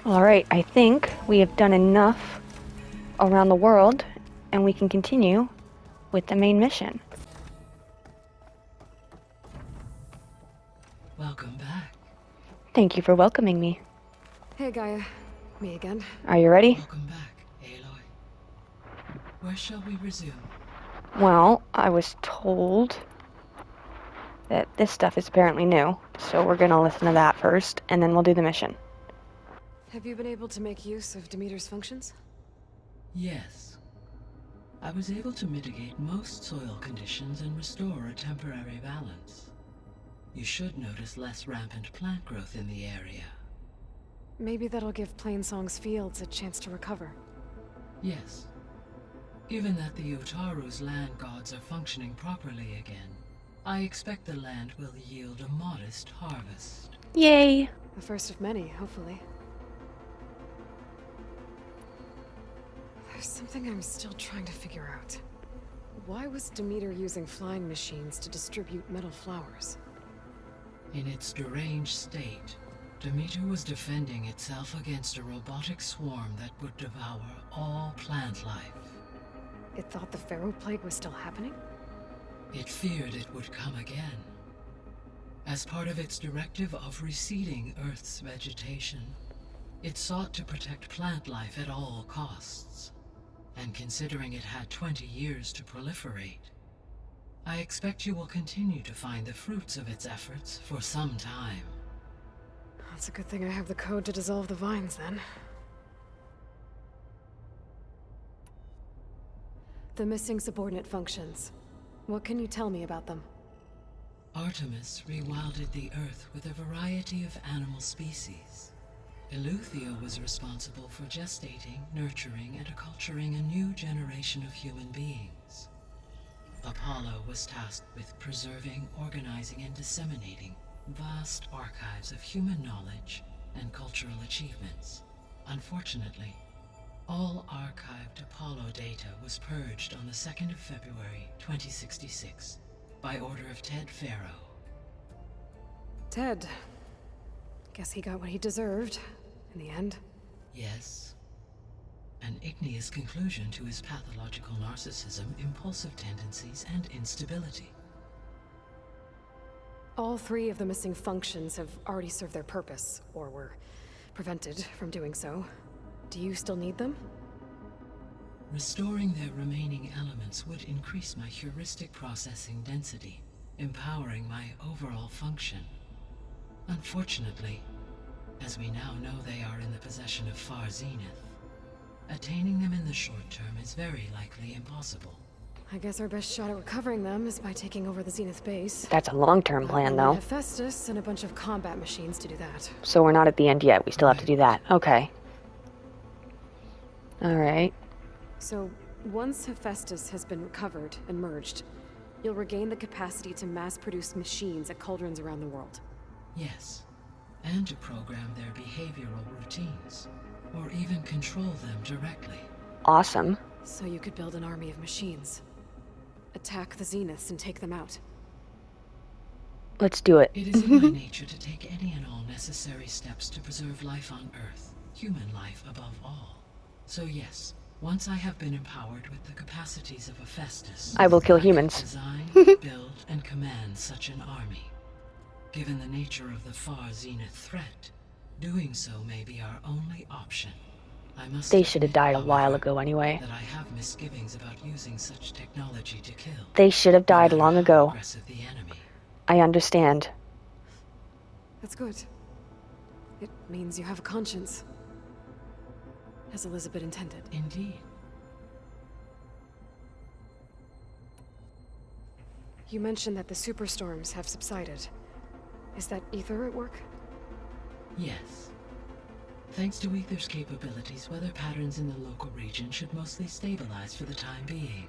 Alright, I think we have done enough around the world, and we can continue with the main mission. Welcome back. Thank you for welcoming me. Hey, Gaia. Me again. Are you ready? Welcome back, Aloy. Where shall we resume? Well, I was told that this stuff is apparently new, so we're gonna listen to that first, and then we'll do the mission. Have you been able to make use of Demeter's functions? Yes. I was able to mitigate most soil conditions and restore a temporary balance. You should notice less rampant plant growth in the area. Maybe that'll give Plainsong's fields a chance to recover. Yes. Given that the Otaru's land gods are functioning properly again, I expect the land will yield a modest harvest. Yay! The first of many, hopefully. There's something I'm still trying to figure out. Why was Demeter using flying machines to distribute metal flowers? In its deranged state, Demeter was defending itself against a robotic swarm that would devour all plant life. It thought the Pharaoh Plague was still happening? It feared it would come again. As part of its directive of receding Earth's vegetation, it sought to protect plant life at all costs. And considering it had 20 years to proliferate, I expect you will continue to find the fruits of its efforts for some time. It's a good thing I have the code to dissolve the vines, then. The missing subordinate functions. What can you tell me about them? Artemis rewilded the Earth with a variety of animal species. Eleuthia was responsible for gestating, nurturing, and acculturating a new generation of human beings. Apollo was tasked with preserving, organizing, and disseminating vast archives of human knowledge and cultural achievements. Unfortunately, all archived Apollo data was purged on the 2nd of February, 2066, by order of Ted Faro. Ted. Guess he got what he deserved, in the end. Yes. An igneous conclusion to his pathological narcissism, impulsive tendencies, and instability. All three of the missing functions have already served their purpose, or were prevented from doing so. Do you still need them? Restoring their remaining elements would increase my heuristic processing density, empowering my overall function. Unfortunately, as we now know they are in the possession of Far Zenith, attaining them in the short term is very likely impossible. I guess our best shot at recovering them is by taking over the Zenith base. That's a long-term plan, though. Hephaestus and a bunch of combat machines to do that. So we're not at the end yet. We still have to do that. Okay. Alright. So, once Hephaestus has been recovered and merged, you'll regain the capacity to mass-produce machines at cauldrons around the world. Yes, and to program their behavioral routines, or even control them directly. Awesome. So you could build an army of machines. Attack the Zeniths and take them out. Let's do it. It is in my nature to take any and all necessary steps to preserve life on Earth, human life above all. So yes, once I have been empowered with the capacities of Hephaestus, I will kill can humans. design, build, and command such an army. Given the nature of the Far Zenith threat, doing so may be our only option. I must They should have admit, died a while however, ago anyway. that I have misgivings about using such technology to kill. They should have no died matter long how ago. aggressive the enemy. I understand. That's good. It means you have a conscience. As Elizabeth intended. Indeed. You mentioned that the superstorms have subsided. Is that Ether at work? Yes. Thanks to Ether's capabilities, weather patterns in the local region should mostly stabilize for the time being.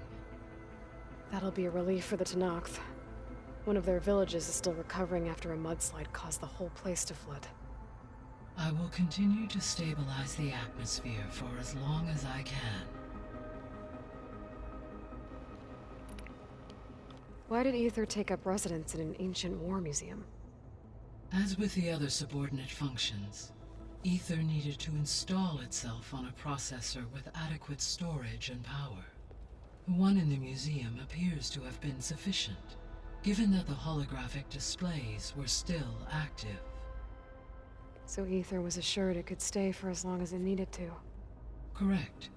That'll be a relief for the Tenakth. One of their villages is still recovering after a mudslide caused the whole place to flood. I will continue to stabilize the atmosphere for as long as I can. Why did Ether take up residence in an ancient war museum? As with the other subordinate functions, Ether needed to install itself on a processor with adequate storage and power. The one in the museum appears to have been sufficient, given that the holographic displays were still active. So Ether was assured it could stay for as long as it needed to. Correct.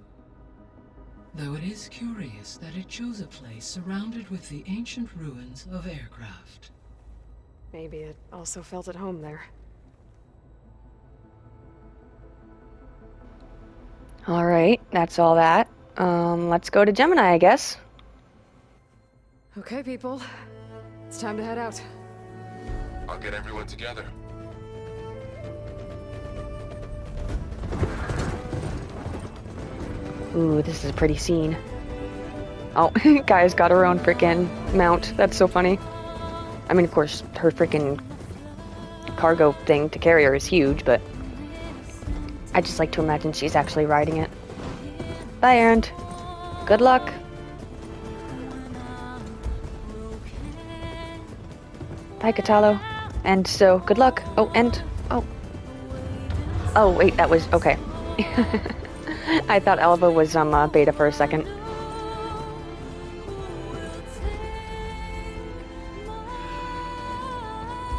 Though it is curious that it chose a place surrounded with the ancient ruins of aircraft. Maybe it also felt at home there. Alright, that's all that. Let's go to Gemini, I guess. Okay, people. It's time to head out. I'll get everyone together. Ooh, this is a pretty scene. Oh, Gaia's got her own frickin' mount. That's so funny. I mean, of course, her frickin' cargo thing to carry her is huge, but I just like to imagine she's actually riding it. Bye, Erend. Good luck. Bye, Katalo. And so, good luck. Oh, and... Oh. Oh, wait, that was... Okay. I thought Elva was, beta for a second.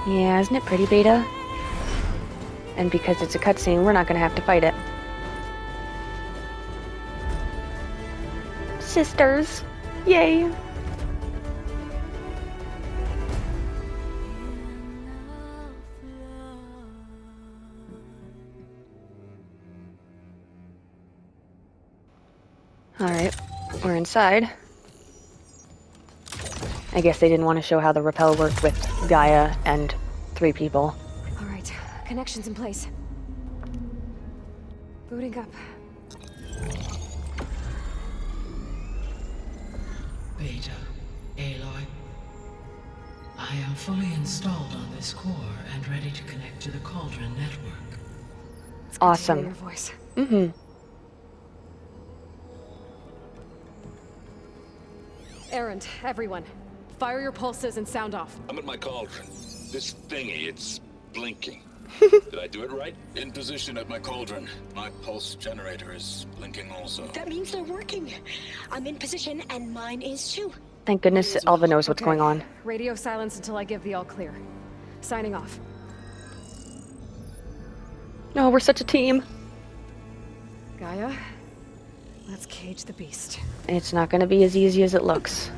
Yeah, isn't it pretty, Beta? And because it's a cutscene, we're not gonna have to fight it. Sisters! Yay! Alright, we're inside. I guess they didn't want to show how the rappel worked with Gaia and 3 people. Alright, connections in place. Booting up. Beta, Aloy. I am fully installed on this core and ready to connect to the Cauldron network. It's good to hear Awesome. your voice. Mm-hmm. Erend, everyone. Fire your pulses and sound off. I'm at my cauldron. This thingy, it's blinking. Did I do it right? In position at my cauldron. My pulse generator is blinking also. That means they're working. I'm in position and mine is too. Thank goodness Elva knows what's Okay. going on. Radio silence until I give the all clear. Signing off. No, we're such a team. Gaia, let's cage the beast. It's not gonna be as easy as it looks.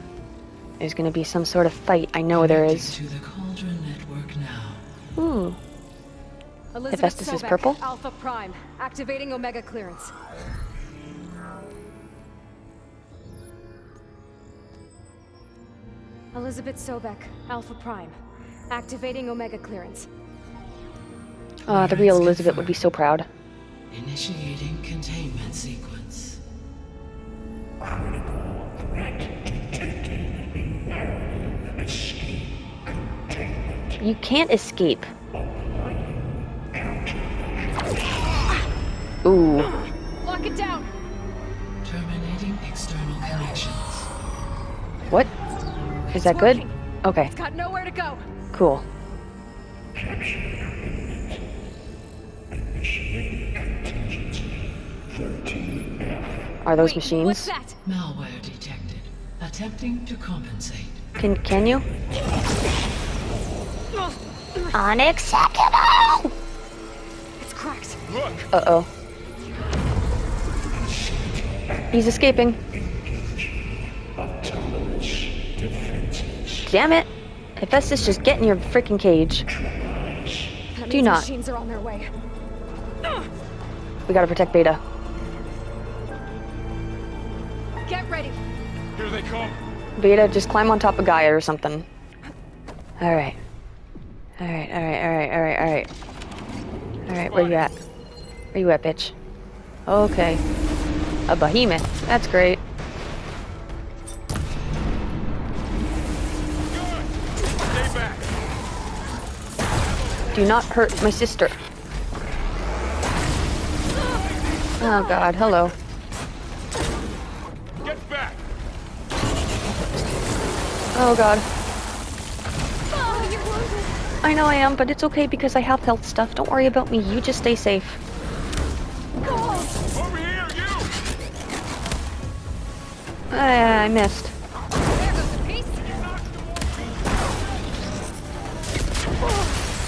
There's gonna be some sort of fight. I know there is. To the Cauldron network now. Ooh. Elizabeth Hephaestus is Sobek, purple? Alpha Prime, activating Omega clearance. Elizabeth Sobek, Alpha Prime, activating Omega clearance. The real Elizabeth would be so proud. Initiating containment sequence. You can't escape. Ooh. Lock it down! Terminating external connections. What? Is that good? Okay, It's got nowhere to go! cool. Are those Wait, machines? What's that? Malware detected. Attempting to compensate. Can you? Unacceptable! It's cracked. Uh-oh. He's escaping. Damn it! Hephaestus, just get in your freaking cage. That Do means not. machines are on their way. We gotta protect Beta. Get ready. Here they come. Beta, just climb on top of Gaia or something. Alright. Alright, alright, alright, alright, alright. Alright, where you at? Where you at, bitch? Okay. A behemoth. That's great. Stay back. Do not hurt my sister. Oh god, hello. Get back. Oh god. Oh, you're wounded. I know I am, but it's okay because I have health stuff. Don't worry about me. You just stay safe. Over here, you! I missed. There goes the piece.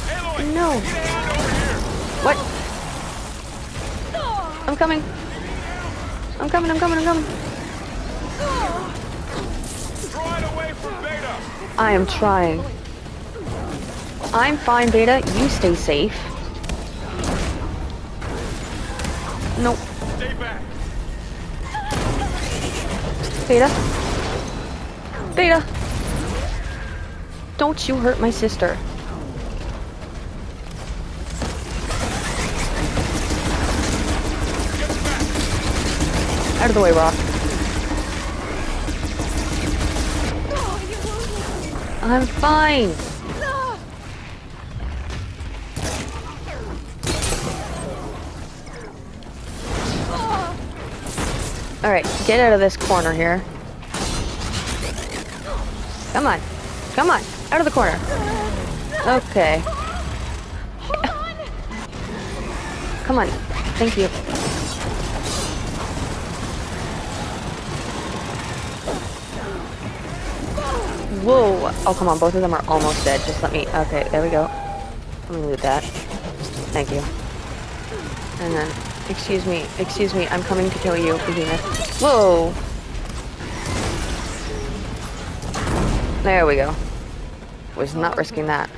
Aloy! No. Get a hand over here! What? I'm coming. I'm coming. Draw it away from Beta! I am trying. I'm fine, Beta. You stay safe. Nope. Stay back! Beta. Beta. Don't you hurt my sister. Out of the way, Rock. I'm fine. Alright, get out of this corner here. Come on. Come on. Out of the corner. Okay. Come on. Thank you. Whoa. Oh, come on. Both of them are almost dead. Just let me... Okay, there we go. Let me loot that. Thank you. And then... Excuse me. I'm coming to kill you, behemoth. Whoa. There we go. Was not risking that.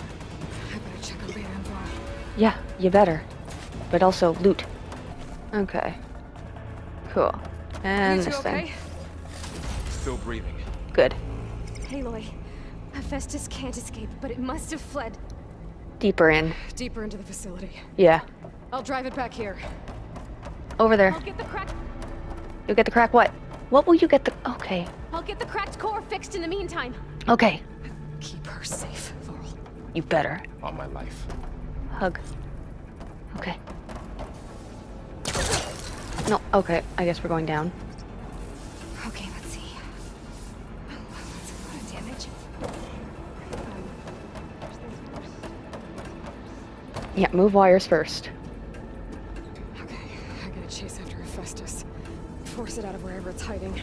I better check on Beta and Blah. Yeah, you better. But also loot. Okay. Cool. And You two this thing. okay? Still breathing. Good. Aloy, Hephaestus can't escape, but it must have fled. Deeper in. Deeper into the facility. Yeah. I'll drive it back here. Over there. I'll get the cracked You'll get the crack what? What will you get the... Okay. core fixed in the meantime. Okay. Keep her safe, Varl. You better. On my life. Hug. Okay. No, okay. I guess we're going down. Okay, let's see. Oh, that's a lot of damage. Yeah, move wires first. Okay, I gotta chase after Hephaestus. Force it out of wherever it's hiding.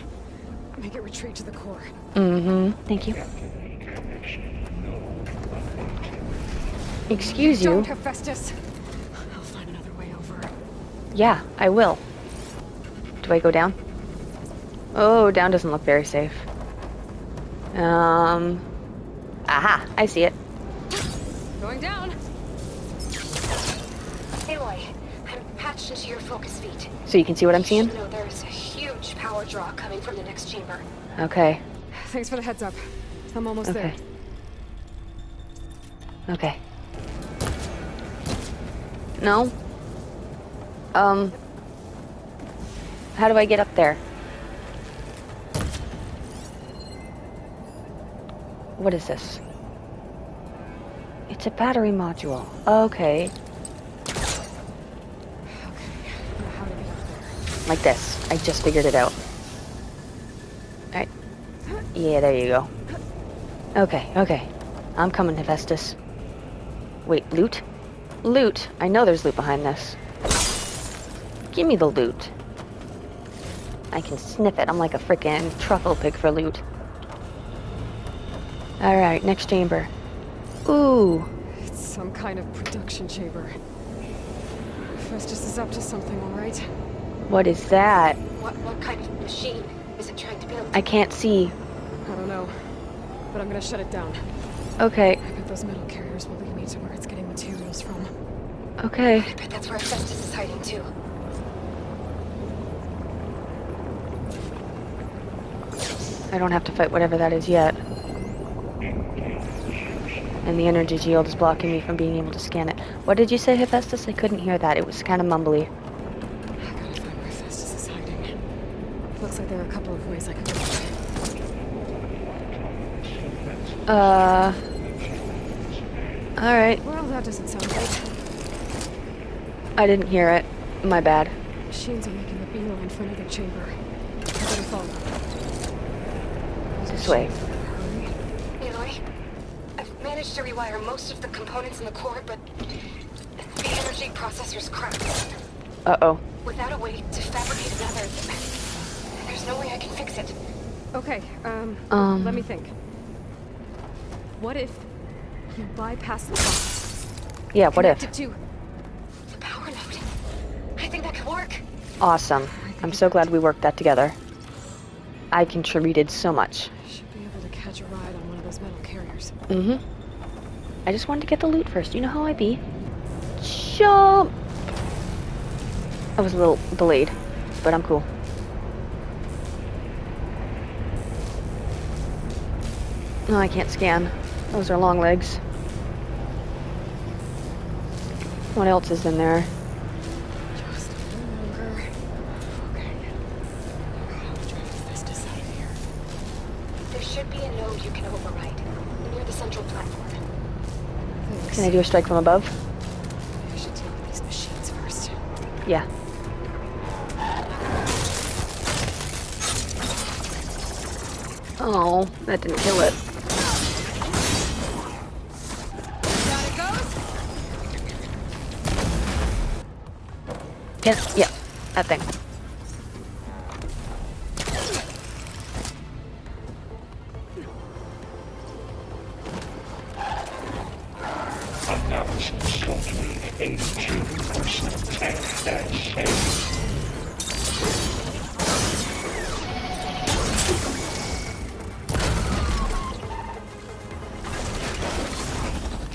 Make it retreat to the core. Mm-hmm. Thank you. Excuse you. Don't, Hephaestus! I'll find another way over. Yeah, I will. Do I go down? Oh, down doesn't look very safe. Aha, I see it. Going down! Aloy, I'm patched into your focus feed. So you can see what I'm You seeing? should know there's a huge power draw coming from the next chamber. Okay. Thanks for the heads up. I'm almost Okay. there. Okay. No? How do I get up there? What is this? It's a battery module. Okay. Okay, now how to get up there? Like this. I just figured it out. Alright. Yeah, there you go. Okay, okay. I'm coming, Hephaestus. Wait, loot? Loot! I know there's loot behind this. Give me the loot. I can sniff it. I'm like a frickin' truffle pig for loot. Alright, next chamber. Ooh. It's some kind of production chamber. Hephaestus is up to something, all right? What is that? What kind of machine is it trying to build? I can't see. I don't know, but I'm gonna shut it down. Okay, I bet those metal carriers will lead me to where it's getting materials from. okay. I bet that's where Hephaestus is hiding too. I don't have to fight whatever that is yet. And the energy shield is blocking me from being able to scan it. What did you say, Hephaestus? I couldn't hear that. It was kind of mumbly. I gotta find where Hephaestus is hiding. Looks like there are a couple of ways I could go. Alright. Well, that doesn't sound right. I didn't hear it. My bad. Machines are making a beeline for another chamber. I better follow. This way. Hurry. Aloy, I've managed managed to rewire most of the components in the core, but the energy processor's cracked. Uh-oh. Without a way to fabricate another, there's no way I can fix it. Okay, let me think. What if you bypass the box? Yeah, what if? Connect it to the power node. I think that could work. Awesome. I'm so glad we worked that together. I contributed so much. Should be able to catch a ride on one of those metal carriers. Mm-hmm. I just wanted to get the loot first. You know how I be. Jump! I was a little delayed, but I'm cool. No, I can't scan. Those are long legs. What else is in there? Just a little longer. Okay. I'll try to fist this out of here. There should be a node you can override near the central platform. Thanks. Can I do a strike from above? I should deal with these machines first. Yeah. Oh, that didn't kill it. Down it goes. Yes, yeah, that thing.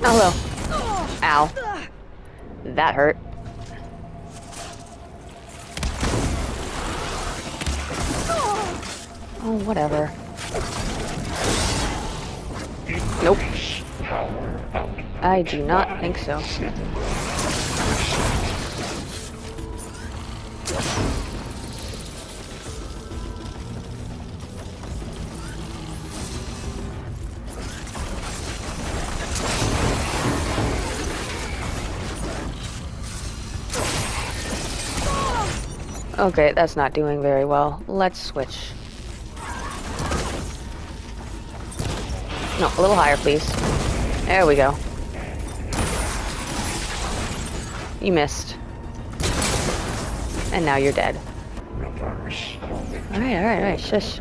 Oh, hello. Ow. That hurt. Oh, whatever. Nope. I do not think so. Okay, that's not doing very well. Let's switch. No, a little higher, please. There we go. You missed. And now you're dead. Alright, shush.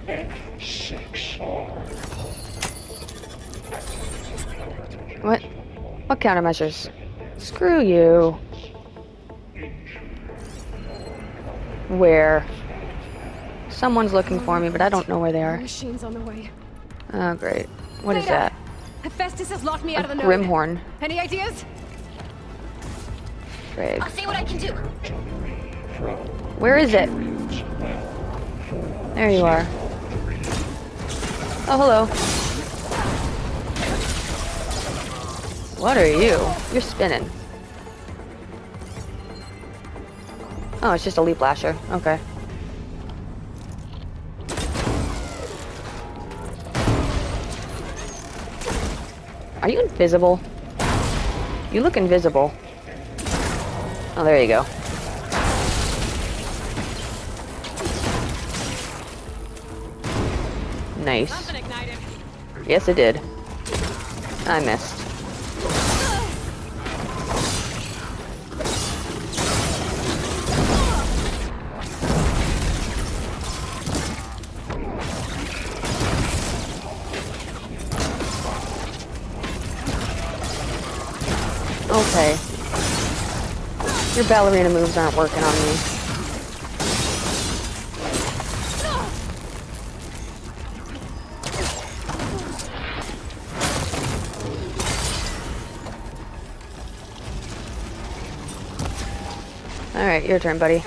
What? What countermeasures? Screw you. Where? Someone's looking for me, but I don't know where they are. Machines on the way. Oh, great. What is that? Hephaestus has locked me out of the node. Grimhorn. Any ideas? Frig. I'll see what I can do. Where is it? There you are. Oh, hello. What are you? You're spinning. Oh, it's just a leap lasher. Okay. Are you invisible? You look invisible. Oh, there you go. Nice. Something ignited. Yes, it did. I missed. Okay. Your ballerina moves aren't working on me. Alright, your turn, buddy.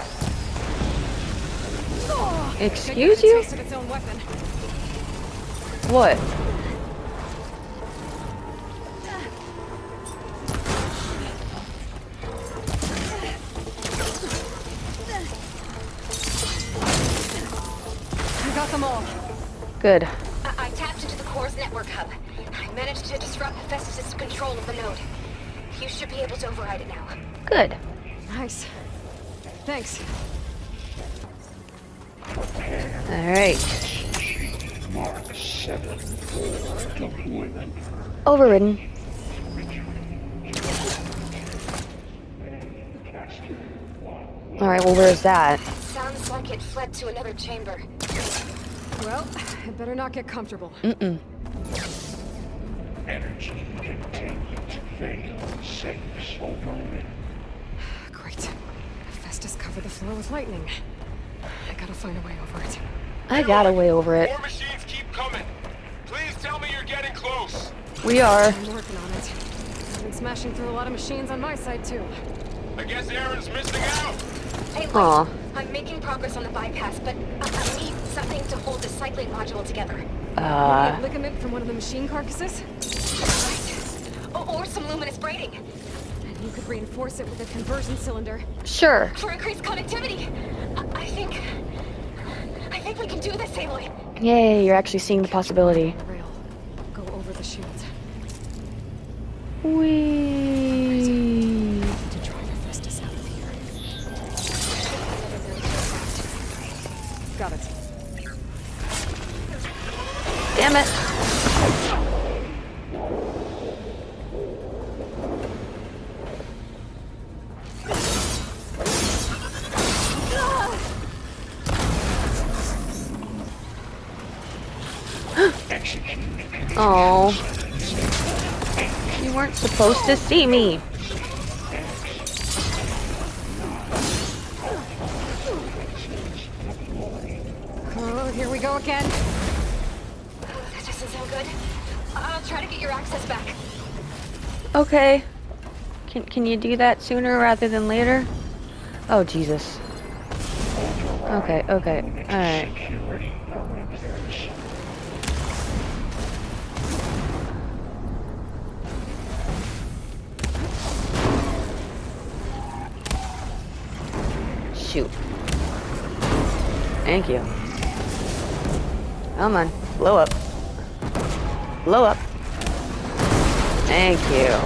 Excuse you? What? I got them all. Good. I tapped into the core's network hub. I managed to disrupt Hephaestus' control of the node. You should be able to override it now. Good. Nice. Thanks. Alright. Overridden. Alright, well, where's that? Sounds like it fled to another chamber. Well, I better not get comfortable. Mm-mm. Energy containment failed. Safe overrun. Great. Festus covered the floor with lightning. I gotta find a way over it. I got a way over it. More machines keep coming. Please tell me you're getting close. We are. I'm working on it. I've been smashing through a lot of machines on my side, too. I guess Aaron's missing out. Hey, wait. Aw. I'm making progress on the bypass, but I need something to hold the cycling module together. A ligament from one of the machine carcasses? Right. Or some luminous braiding. And you could reinforce it with a conversion cylinder. Sure. For increased connectivity. I think we can do this, Aloy. Yay, you're actually seeing the possibility. Rail. Go over the shields. Whee! To drive Festus out of here. Got it. Damn it. Oh. You weren't supposed to see me. Oh, here we go again. That doesn't sound good. I'll try to get your access back. Okay. Can you do that sooner rather than later? Oh, Jesus. Okay, okay. Alright. Shoot. Thank you. Come on. Blow up. Blow up. Thank you.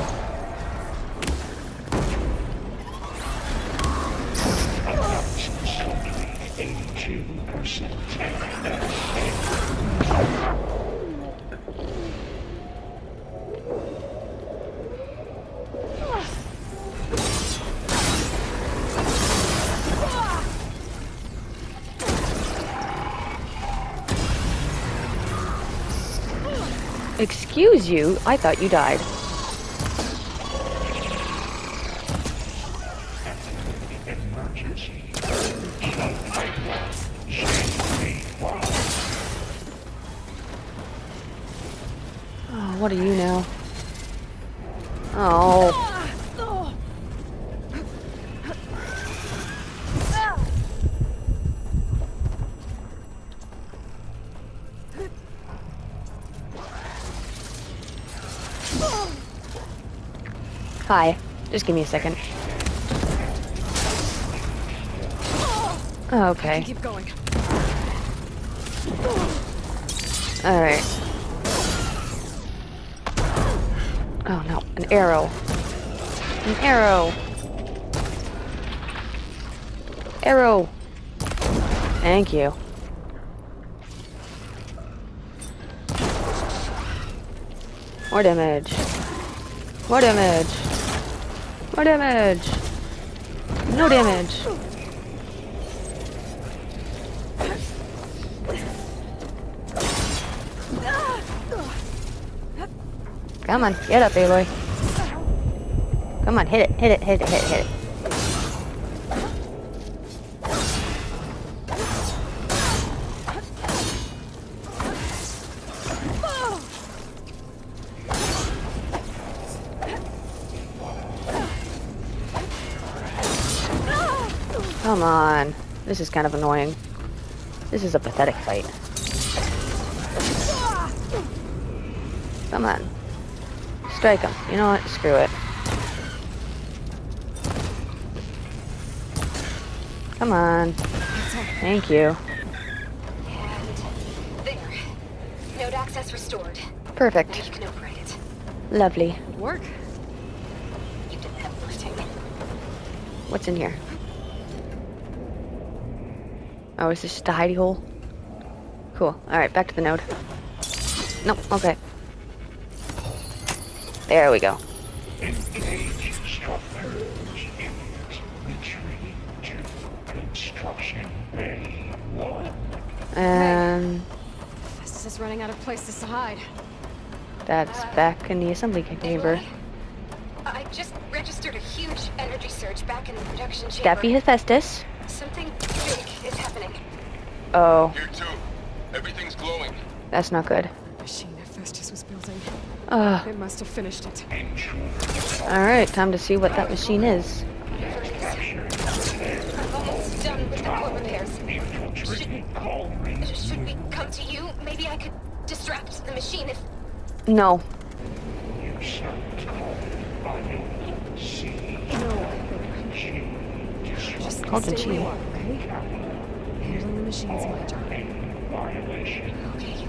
Excuse you? I thought you died. Oh, what are you now? Oh. Hi. Just give me a second. Oh, okay. Keep going. Alright. Oh no, an arrow. An arrow. Arrow. Thank you. More damage. More damage. More damage. No damage. Come on, get up, Aloy. Come on, hit it, hit it, hit it, hit it, hit it. Come on. This is kind of annoying. This is a pathetic fight. Come on. Strike him. You know what? Screw it. Come on. Thank you. And there. Node access restored. Now Perfect. you can operate it. Lovely. Work. You did everything. What's in here? Oh, is this just a hidey hole? Cool. Alright, back to the node. Nope, okay. There we go. Engage structures. Retreat to Production Bay 1. And Festus is running out of places to hide. that's back in the assembly chamber. Aloy, I just registered a huge energy surge back in the production chamber. Daffy Hephaestus. Something big is happening. Oh, Here too. Everything's glowing. that's not good. The machine that Festus was building. Ugh. It must have finished it. Alright, time to see what that machine is. I'm almost done with the core repairs. Infiltrated Cauldron. Should we come to you? Maybe I could distract the machine if... No. You sound called by C. Just Cauldron stay where you Chi. are, okay? Handling the machine's my job. Violation. Okay.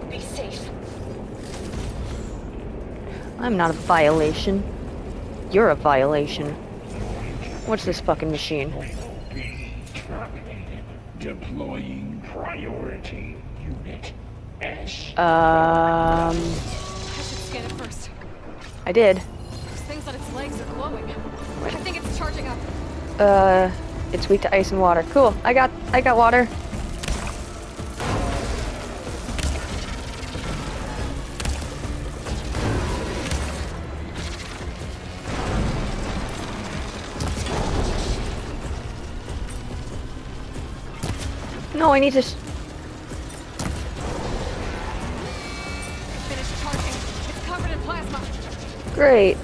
Be safe. I'm not a violation. You're a violation. What's this fucking machine? Deploying priority unit S. I should scan it first. I did. Those things on its legs are glowing. I think it's charging up. It's weak to ice and water. Cool. I got water. No, I need to. Finished charging. It's covered in plasma. Great.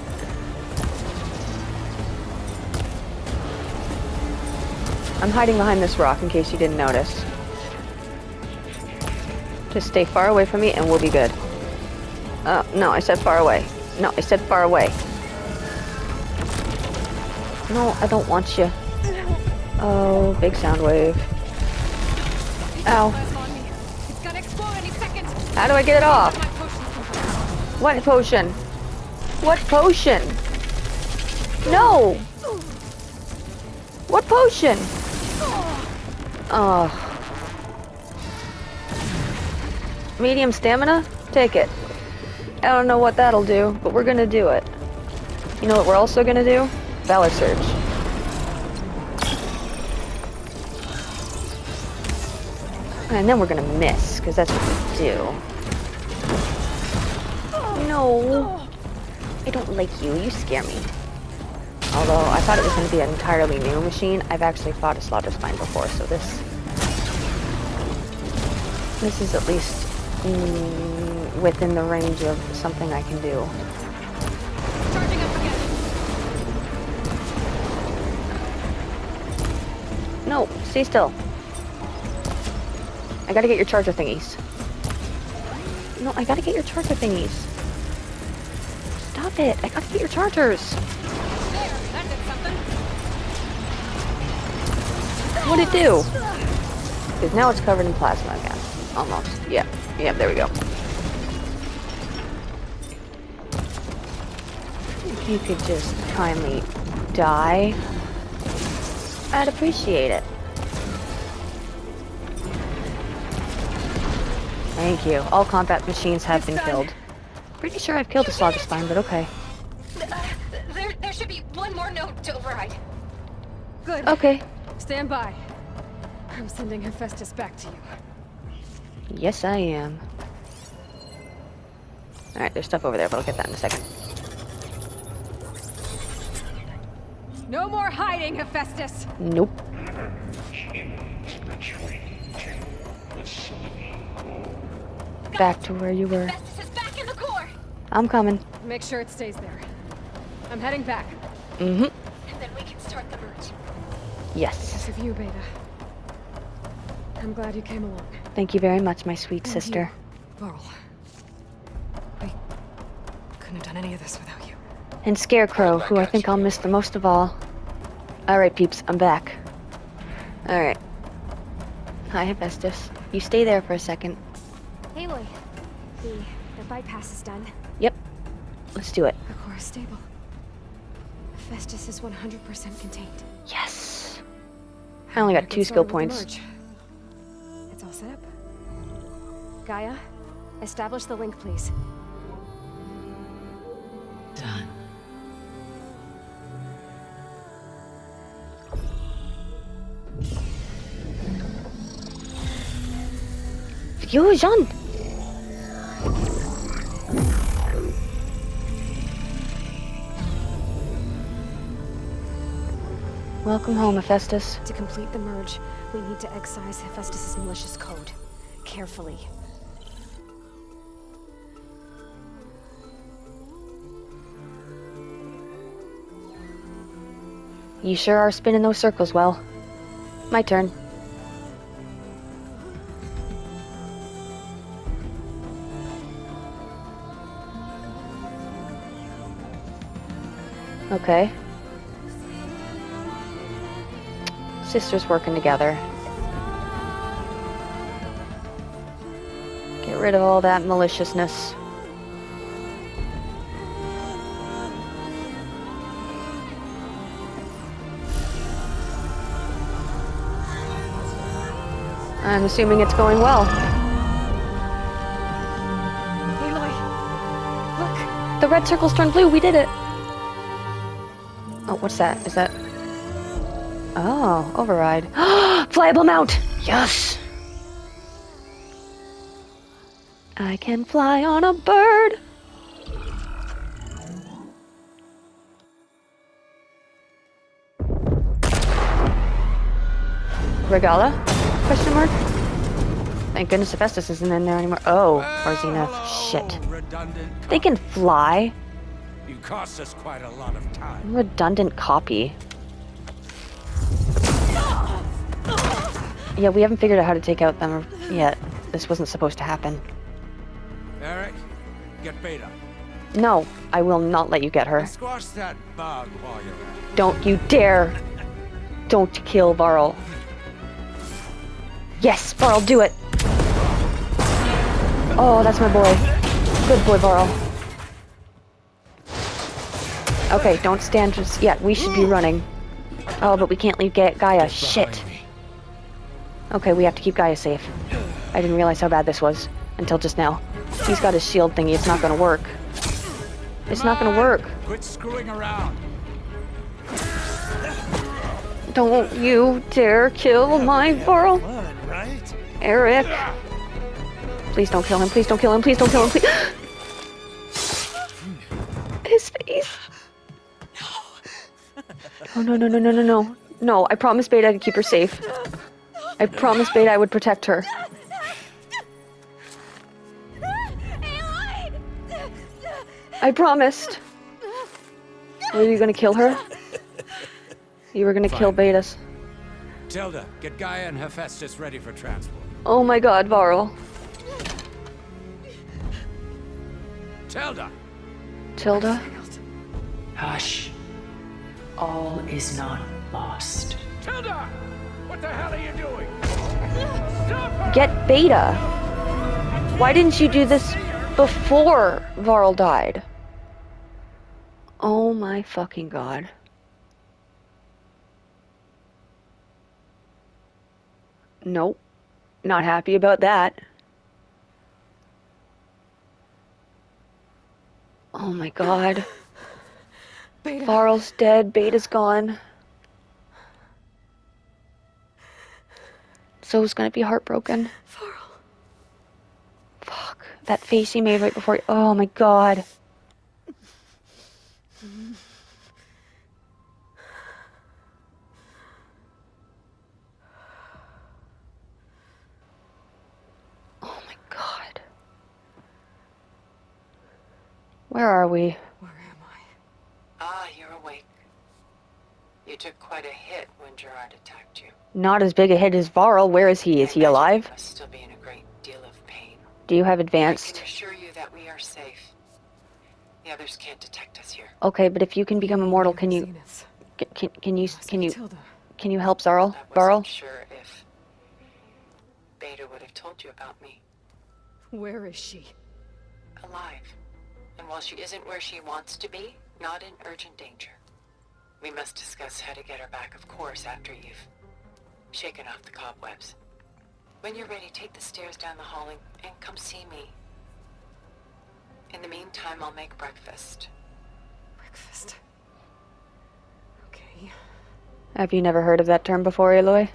I'm hiding behind this rock in case you didn't notice. Just stay far away from me and we'll be good. Oh, no, I said far away. No, I said far away. No, I don't want you. Oh, big sound wave. Ow. Plasma on me. It's gonna explode any second. How do I get it off? My potion control. What potion? What potion? No! What potion? Oh. Medium stamina? Take it. I don't know what that'll do, but we're gonna do it. You know what we're also gonna do? Valor Surge. And then we're gonna miss, because that's what we do. No. I don't like you. You scare me. Although, I thought it was going to be an entirely new machine. I've actually fought a Slaughter Spine before, so this is at least within the range of something I can do. Charging up again. No, stay still. I gotta get your charger thingies. No, I gotta get your charger thingies. Stop it. I gotta get your chargers. There, that did something. What'd it do? Because now it's covered in plasma again. Almost. Yeah. Yeah, there we go. If you could just kindly die, I'd appreciate it. Thank you. All combat machines have been killed. Pretty sure I've killed a Slaughter Spine, but okay. There should be one more node to override. Good. Okay. Stand by. I'm sending Hephaestus back to you. Yes, I am. Alright, there's stuff over there, but I'll get that in a second. No more hiding, Hephaestus! Nope. Back to where you were. Festus is back in the core! I'm coming. Make sure it stays there. I'm heading back. Mm-hmm. And then we can start the merge. Yes. Because of you, Beta. I'm glad you came along. Thank you very much, my sweet And sister. you, Varl. We couldn't have done any of this without you. And Scarecrow, who I think I'll miss the most of all. Alright, peeps, I'm back. Alright. Hi, Hephaestus. You stay there for a second. Aloy, the bypass is done. Yep. Let's do it. The core is stable. Hephaestus is 100% contained. Yes. I only got 2 skill points. It's all set up. Gaia, establish the link, please. Done. Yo, Jean! Welcome home, Hephaestus. To complete the merge, we need to excise Hephaestus' malicious code. Carefully. You sure are spinning those circles well. My turn. Okay. Sisters working together. Get rid of all that maliciousness. I'm assuming it's going well. Aloy! Look! The red circle's turned blue. We did it. Oh, what's that? Is that... Oh, override. Flyable mount! Yes! I can fly on a bird! Regala? Question mark? Thank goodness Hephaestus isn't in there anymore. Oh, or Zenith. Shit. They can fly. You cost us quite a lot of time. Redundant copy. Yeah, we haven't figured out how to take out them yet. This wasn't supposed to happen. Eric, get Beta. No, I will not let you get her. And squash that bug while you're at it. Don't you dare! Don't kill Varl. Yes, Varl, do it! Oh, that's my boy. Good boy, Varl. Okay, don't stand just yet. We should be running. Oh, but we can't leave Gaia. Shit. Okay, we have to keep Gaia safe. I didn't realize how bad this was until just now. He's got his shield thingy. It's not gonna work. It's not gonna work. Quit screwing around. Don't you dare kill my Varl. Right? Eric. Please don't kill him. Please don't kill him. Please don't kill him. Please. His face. Oh, no, no, no, no, no, no. No, I promised Beta to keep her safe. I promised Beta I would protect her. I promised. Were you gonna kill her? You were gonna kill Betas. Tilda, get Gaia and Hephaestus ready for transport. Oh my god, Varl. Tilda! Tilda? Hush. All is not lost. Tilda! What the hell are you doing? Stop her! Get Beta. Why didn't you do this before Varl died? Oh my fucking god. Nope. Not happy about that. Oh my god. Beta. Varl's dead, Beta's gone. Zoe's gonna be heartbroken. Varl. Fuck. That face he made right before. Oh my god. Oh my god. Where are we? Where am I? Ah, you're awake. You took quite a hit when Gerard attacked you. Not as big a hit as Varl. Where is he? Is he I imagine alive? You must still be in a great deal of pain. Do you have I advanced? can assure you that we are safe. The others can't detect us here. Okay, but if you can become immortal, can you Zeniths. can you help Zarl? I wasn't Varl? sure if Beta would have told you about me. Where is she? Alive. And while she isn't where she wants to be, not in urgent danger. We must discuss how to get her back, of course, after you've shaken off the cobwebs. When you're ready, take the stairs down the hall and come see me. In the meantime, I'll make breakfast. Breakfast. Okay. Have you never heard of that term before, Aloy?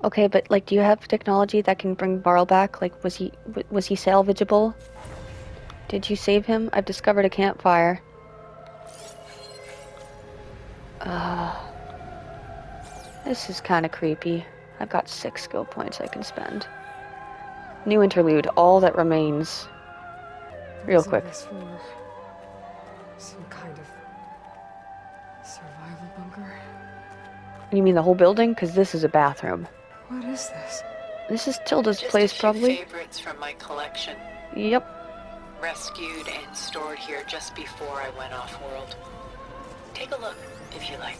Okay, but like, do you have technology that can bring Varl back? Like, was he salvageable? Did you save him? I've discovered a campfire. This is kind of creepy. I've got 6 skill points I can spend. New interlude, all that remains. Real What's all quick. this for? Some kind of survival bunker? You mean the whole building? Because this is a bathroom. What is this? This is Tilda's Just place, a few probably. favorites from my collection. Yep. Rescued and stored here just before I went off-world. Take a look, if you like.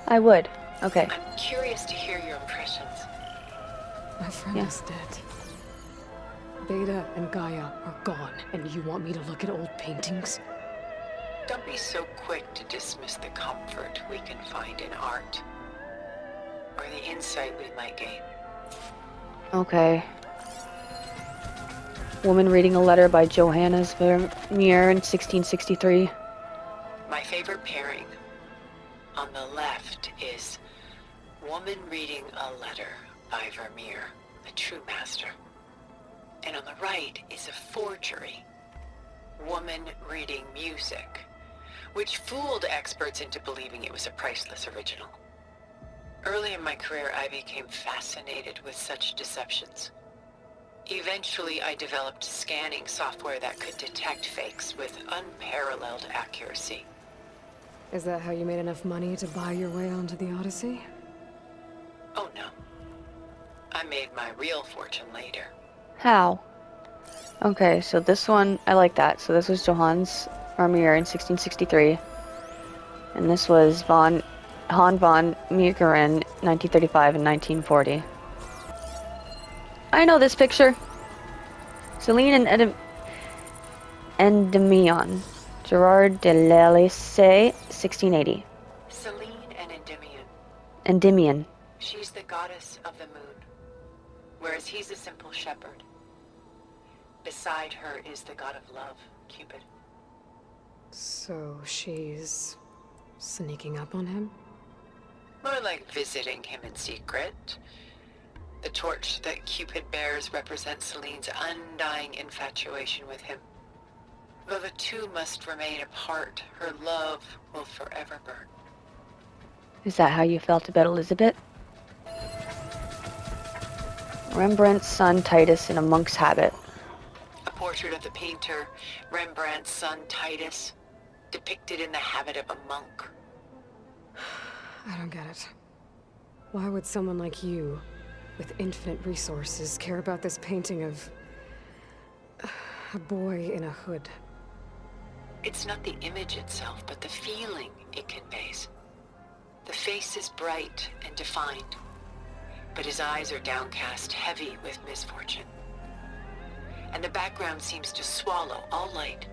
I would. Okay. I'm curious to hear your impressions. My friend is dead. Beta and Gaia are gone, and you want me to look at old paintings? Don't be so quick to dismiss the comfort we can find in art, or the insight we might gain. Okay. Woman reading a letter by Johannes Vermeer in 1663. My favorite pairing on the left is Woman Reading a Letter by Vermeer, a true master. And on the right is a forgery, Woman Reading Music, which fooled experts into believing it was a priceless original. Early in my career, I became fascinated with such deceptions. Eventually, I developed scanning software that could detect fakes with unparalleled accuracy. Is that how you made enough money to buy your way onto the Odyssey? Oh no. I made my real fortune later. How? Okay, so this one, I like that. So this was Johannes Vermeer in 1663. And this was Han von Meekeren, 1935 and 1940. I know this picture. Celine and Endymion. Gerard de l'Elysée, 1680. Celine and Endymion. Endymion. She's the goddess of the moon, whereas he's a simple shepherd. Beside her is the god of love, Cupid. So she's sneaking up on him? More like visiting him in secret. The torch that Cupid bears represents Celine's undying infatuation with him. Though the two must remain apart, her love will forever burn. Is that how you felt about Elizabeth? Rembrandt's son Titus in a monk's habit. A portrait of the painter, Rembrandt's son Titus, depicted in the habit of a monk. I don't get it. Why would someone like you, with infinite resources, care about this painting of a boy in a hood? It's not the image itself, but the feeling it conveys. The face is bright and defined, but his eyes are downcast, heavy with misfortune. And the background seems to swallow all light.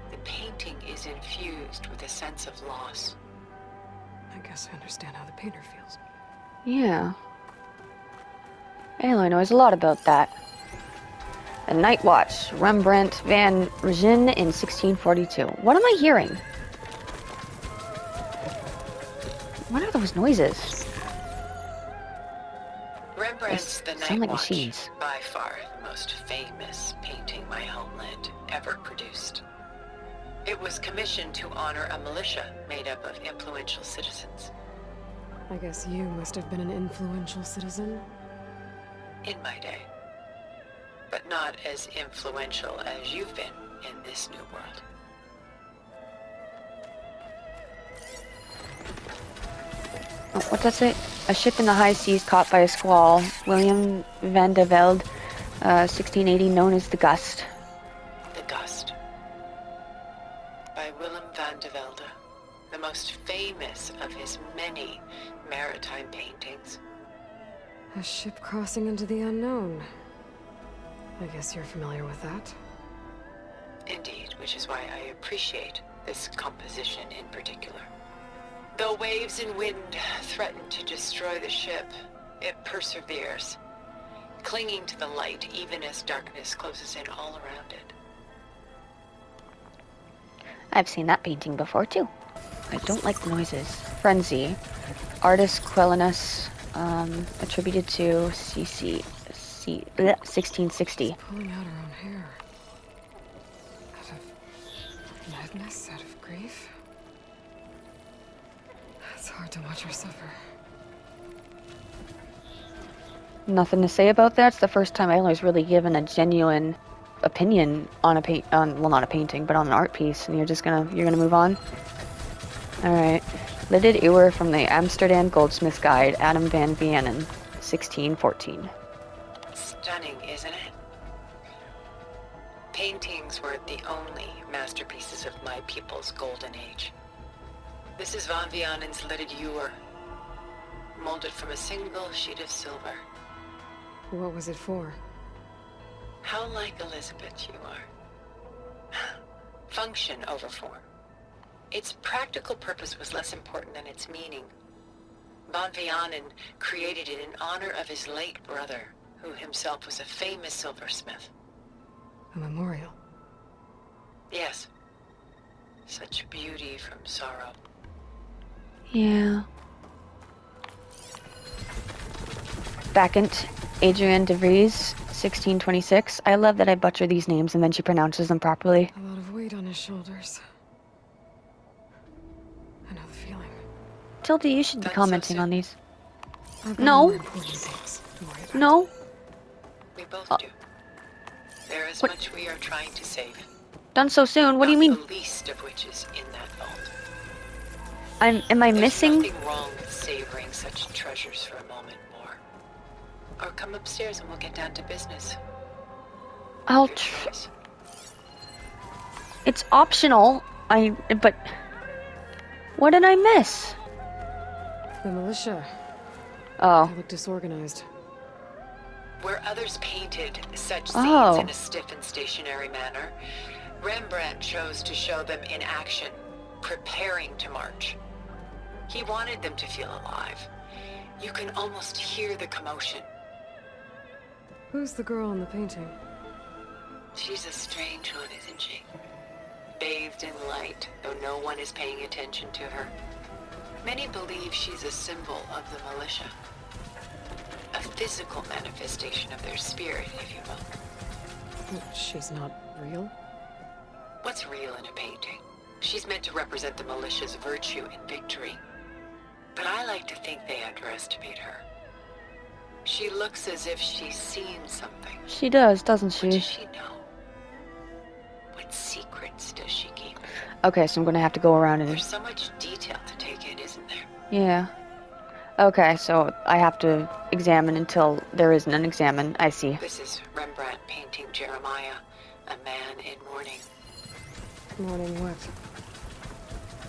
The painting is infused with a sense of loss. I guess I understand how the painter feels. Yeah. Aloy knows a lot about that. The Night Watch, Rembrandt van Rijn in 1642. What am I hearing? What are those noises? Rembrandt's The Sound Night like Watch, machines. by far the most famous painting my homeland ever produced. It was commissioned to honor a militia made up of influential citizens. I guess you must have been an influential citizen. In my day. But not as influential as you've been in this new world. Oh, what's that say? A ship in the high seas caught by a squall. William van de Velde, 1680, known as the Gust. The Gust. By Willem van de Velde, the most famous of his many maritime paintings. A ship crossing into the unknown. I guess you're familiar with that. Indeed, which is why I appreciate this composition in particular. Though waves and wind threaten to destroy the ship, it perseveres, clinging to the light even as darkness closes in all around it. I've seen that painting before too. I don't like the noises. Frenzy. Artist Quellinus, Attributed to 1660. Pulling out her own hair. Out of madness, out of grief. It's hard to watch her suffer. Nothing to say about that. It's the first time Ayla's really given a genuine opinion on well, not a painting, but on an art piece, and you're gonna move on. All right. Lidded Ewer from the Amsterdam Goldsmith's Guide, Adam van Vianen, 1614. Stunning, isn't it? Paintings were the only masterpieces of my people's golden age. This is Van Vianen's Lidded Ewer, molded from a single sheet of silver. What was it for? How like Elizabeth you are. Function over form. Its practical purpose was less important than its meaning. Van Vianen created it in honor of his late brother, who himself was a famous silversmith. A memorial. Yes. Such beauty from sorrow. Yeah. Vacant, Adrienne de Vries, 1626. I love that I butcher these names and then she pronounces them properly. A lot of weight on his shoulders. I know the feeling. Tilda, you should be That's commenting so on these. I've got No. more important things to worry about. No. We both do. There is What? much we are trying to save. Done so soon. What do you mean? The least of which is in that vault. Am I There's missing? nothing wrong with savoring such treasures for a moment more. Or come upstairs and we'll get down to business. I'll Your choice. It's optional. But what did I miss? The militia. Oh. They look disorganized. Where others painted such scenes Oh. in a stiff and stationary manner, Rembrandt chose to show them in action, preparing to march. He wanted them to feel alive. You can almost hear the commotion. Who's the girl in the painting? She's a strange one, isn't she? Bathed in light, though no one is paying attention to her. Many believe she's a symbol of the militia. A physical manifestation of their spirit, if you will. She's not real? What's real in a painting? She's meant to represent the militia's virtue and victory. But I like to think they underestimate her. She looks as if she's seen something. She does, doesn't What does she? she know? What secrets does she keep? Okay, so I'm gonna have to go around and... There's so much detail to take in, isn't there? Yeah. Okay, so I have to examine until there isn't an examine. I see. This is Rembrandt painting Jeremiah, a man in mourning. Mourning what?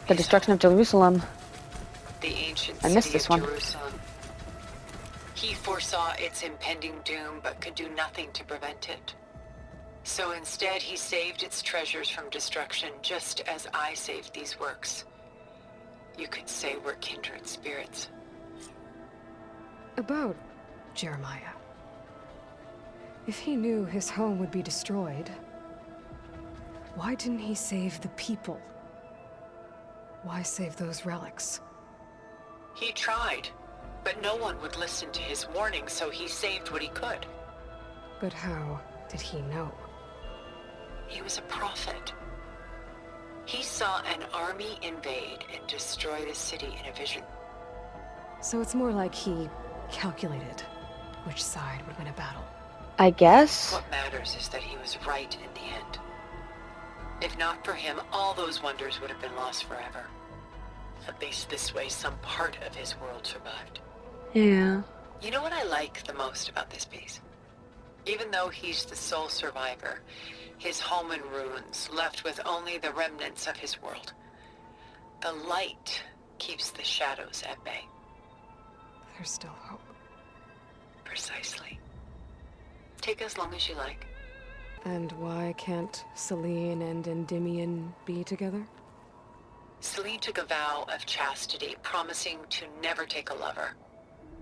The destruction of Jerusalem. The ancient I missed city this of one. Jerusalem. He foresaw its impending doom, but could do nothing to prevent it. So instead, he saved its treasures from destruction, just as I saved these works. You could say we're kindred spirits. About Jeremiah. If he knew his home would be destroyed, why didn't he save the people? Why save those relics? He tried, but no one would listen to his warning, so he saved what he could. But how did he know? He was a prophet. He saw an army invade and destroy the city in a vision. So it's more like he calculated which side would win a battle. I guess. What matters is that he was right in the end. If not for him, all those wonders would have been lost forever. At least this way, some part of his world survived. Yeah. You know what I like the most about this piece? Even though he's the sole survivor, his home in ruins, left with only the remnants of his world. The light keeps the shadows at bay. There's still hope. Precisely. Take as long as you like. And why can't Celine and Endymion be together? Celine took a vow of chastity, promising to never take a lover.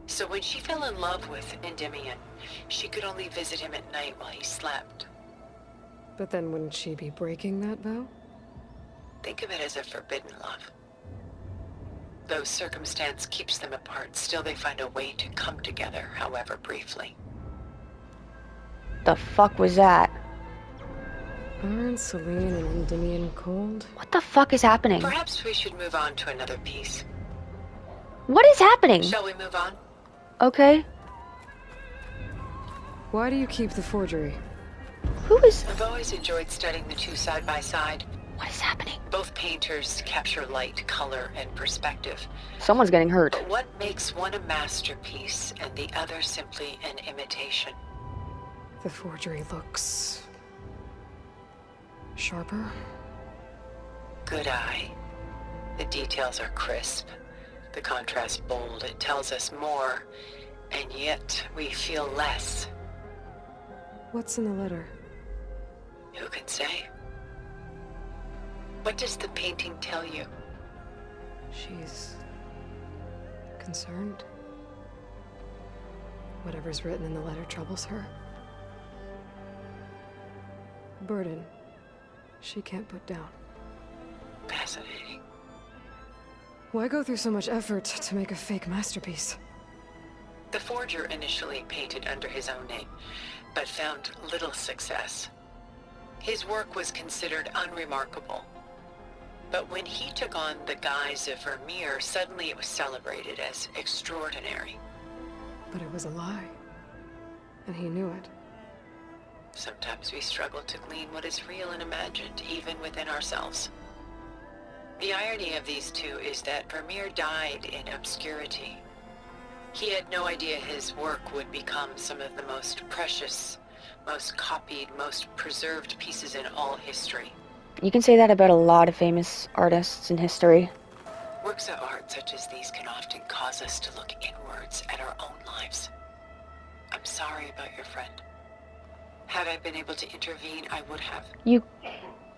So when she fell in love with Endymion, she could only visit him at night while he slept. But then wouldn't she be breaking that vow? Think of it as a forbidden love. Though circumstance keeps them apart, still they find a way to come together, however briefly. The fuck was that? Aren't Celine and Endymion cold? What the fuck is happening? Perhaps we should move on to another piece. What is happening? Shall we move on? Okay. Why do you keep the forgery? Who is... I've always enjoyed studying the two side by side. What is happening? Both painters capture light, color, and perspective. Someone's getting hurt. But what makes one a masterpiece and the other simply an imitation? The forgery looks... sharper? Good eye. The details are crisp. The contrast bold. It tells us more, and yet we feel less. What's in the letter? Who can say? What does the painting tell you? She's... concerned. Whatever's written in the letter troubles her. Burden she can't put down. Fascinating. Why go through so much effort to make a fake masterpiece? The forger initially painted under his own name, but found little success. His work was considered unremarkable. But when he took on the guise of Vermeer, suddenly it was celebrated as extraordinary. But it was a lie. And he knew it. Sometimes we struggle to glean what is real and imagined, even within ourselves. The irony of these two is that Vermeer died in obscurity. He had no idea his work would become some of the most precious, most copied, most preserved pieces in all history. You can say that about a lot of famous artists in history. Works of art such as these can often cause us to look inwards at our own lives. I'm sorry about your friend. Had I been able to intervene, I would have. You...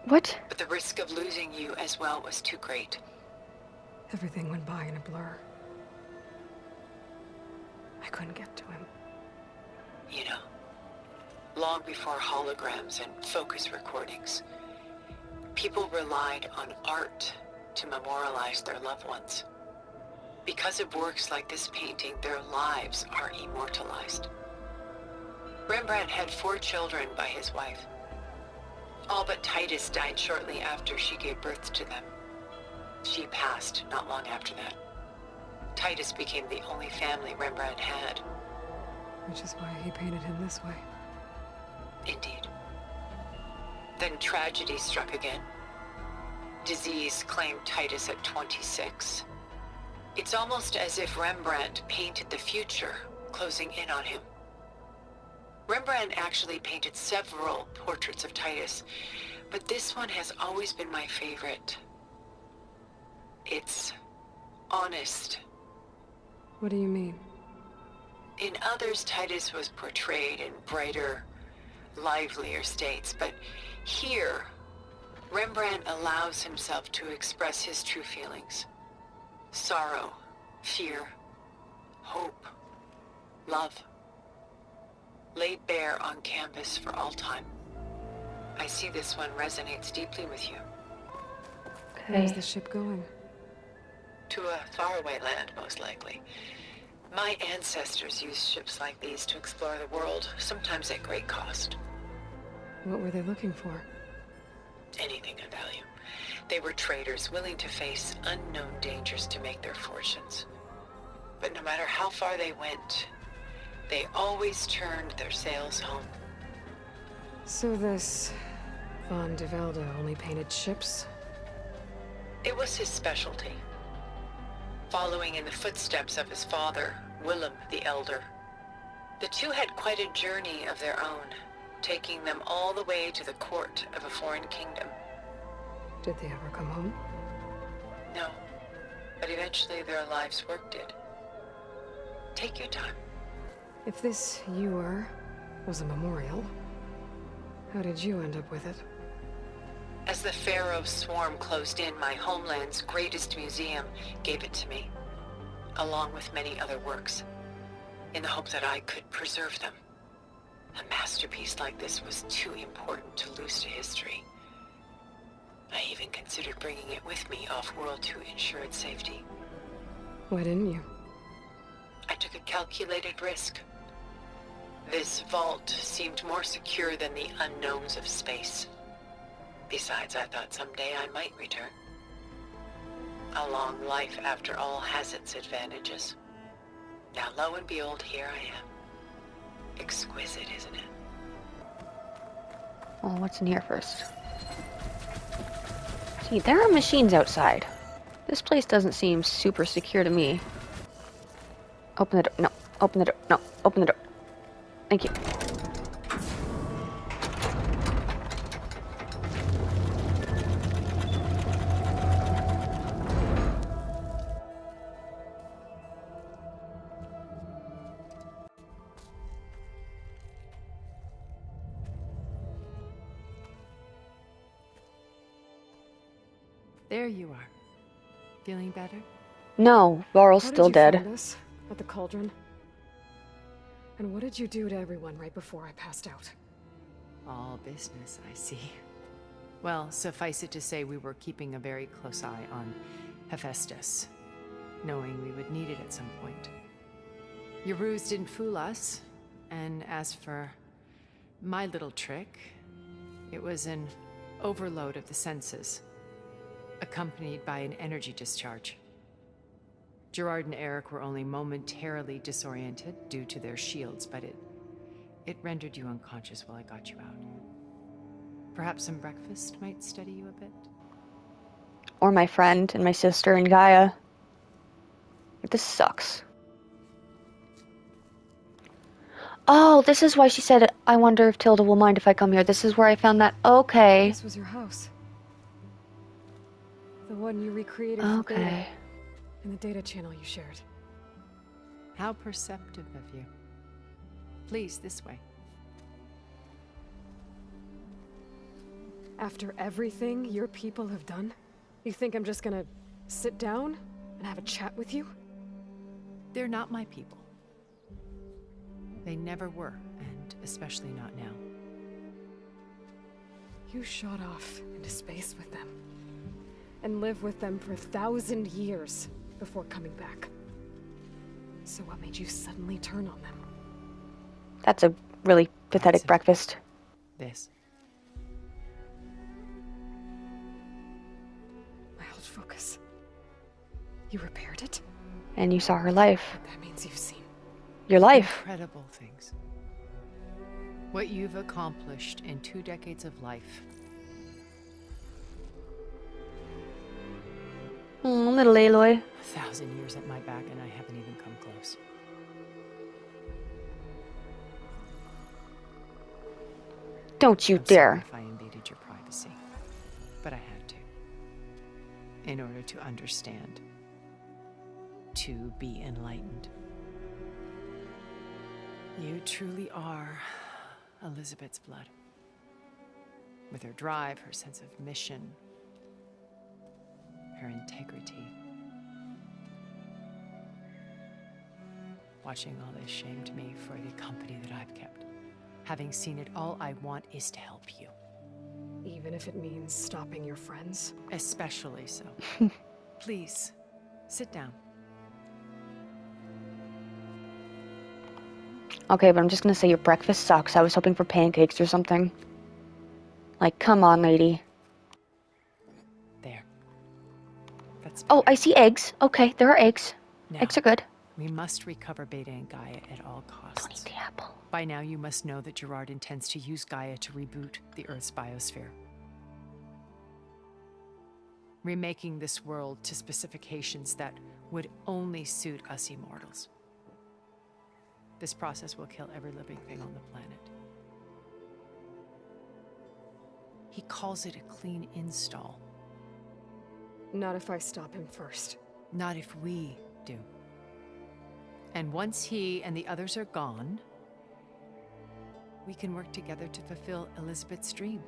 what? But the risk of losing you as well was too great. Everything went by in a blur. I couldn't get to him. You know, long before holograms and focus recordings, people relied on art to memorialize their loved ones. Because of works like this painting, their lives are immortalized. Rembrandt had 4 children by his wife. All but Titus died shortly after she gave birth to them. She passed not long after that. Titus became the only family Rembrandt had. Which is why he painted him this way. Indeed. Then tragedy struck again. Disease claimed Titus at 26. It's almost as if Rembrandt painted the future, closing in on him. Rembrandt actually painted several portraits of Titus, but this one has always been my favorite. It's honest. What do you mean? In others, Titus was portrayed in brighter, livelier states, but here, Rembrandt allows himself to express his true feelings. Sorrow, fear, hope, love. Laid bare on canvas for all time. I see this one resonates deeply with you. Where's the ship going? To a faraway land, most likely. My ancestors used ships like these to explore the world, sometimes at great cost. What were they looking for? Anything of value. They were traders willing to face unknown dangers to make their fortunes. But no matter how far they went, they always turned their sails home. So this... Von de Velde only painted ships? It was his specialty. Following in the footsteps of his father, Willem the Elder. The two had quite a journey of their own, taking them all the way to the court of a foreign kingdom. Did they ever come home? No, but eventually their lives work did. Take your time. If this ewer was a memorial, how did you end up with it? As the Pharaoh swarm closed in, my homeland's greatest museum gave it to me, along with many other works, in the hope that I could preserve them. A masterpiece like this was too important to lose to history. I even considered bringing it with me off-world to ensure its safety. Why didn't you? I took a calculated risk. This vault seemed more secure than the unknowns of space. Besides, I thought someday I might return. A long life, after all, has its advantages. Now, lo and behold, here I am. Exquisite, isn't it? Oh, what's in here first? See, there are machines outside. This place doesn't seem super secure to me. Open the door. No. Open the door. No. Open the door. Thank you. There you are. Feeling better? No, Varl's How still did you dead. find us? At the cauldron? And what did you do to everyone right before I passed out? All business, I see. Well, suffice it to say we were keeping a very close eye on Hephaestus, knowing we would need it at some point. Your ruse didn't fool us, and as for my little trick, it was an overload of the senses, accompanied by an energy discharge. Gerard and Eric were only momentarily disoriented due to their shields, but it rendered you unconscious while I got you out. Perhaps some breakfast might steady you a bit? Or my friend and my sister and Gaia. This sucks. Oh, this is why she said, I wonder if Tilda will mind if I come here. This is where I found that. Okay. This was your house. The one you recreated for Beta, Okay. in the data channel you shared. How perceptive of you. Please, this way. After everything your people have done, you think I'm just gonna sit down and have a chat with you? They're not my people. They never were, and especially not now. You shot off into space with them, and lived with them for 1,000 years before coming back. So what made you suddenly turn on them? That's a really pathetic That's it. breakfast. This. My old focus. You repaired it? And you saw her life. That means you've seen. Your life. Incredible things. What you've accomplished in 2 decades of life. Little Aloy. 1,000 years at my back and I haven't even come close. Don't you I'm sorry dare. if I invaded your privacy, but I had to. In order to understand. To be enlightened. You truly are Elizabeth's blood. With her drive, her sense of mission, her integrity. Watching all this shamed me for the company that I've kept. Having seen it, all I want is to help you. Even if it means stopping your friends? Especially so. Please, sit down. Okay, but I'm just gonna say your breakfast sucks. I was hoping for pancakes or something. Like, come on, lady. There. That's Oh, I see eggs. Okay, there are eggs. now, Eggs are good. we must recover Beta and Gaia at all Don't costs. eat the apple. By now, you must know that Gerard intends to use Gaia to reboot the Earth's biosphere. Remaking this world to specifications that would only suit us immortals. This process will kill every living thing on the planet. He calls it a clean install. Not if I stop him first. Not if we do. And once he and the others are gone, we can work together to fulfill Elizabeth's dream.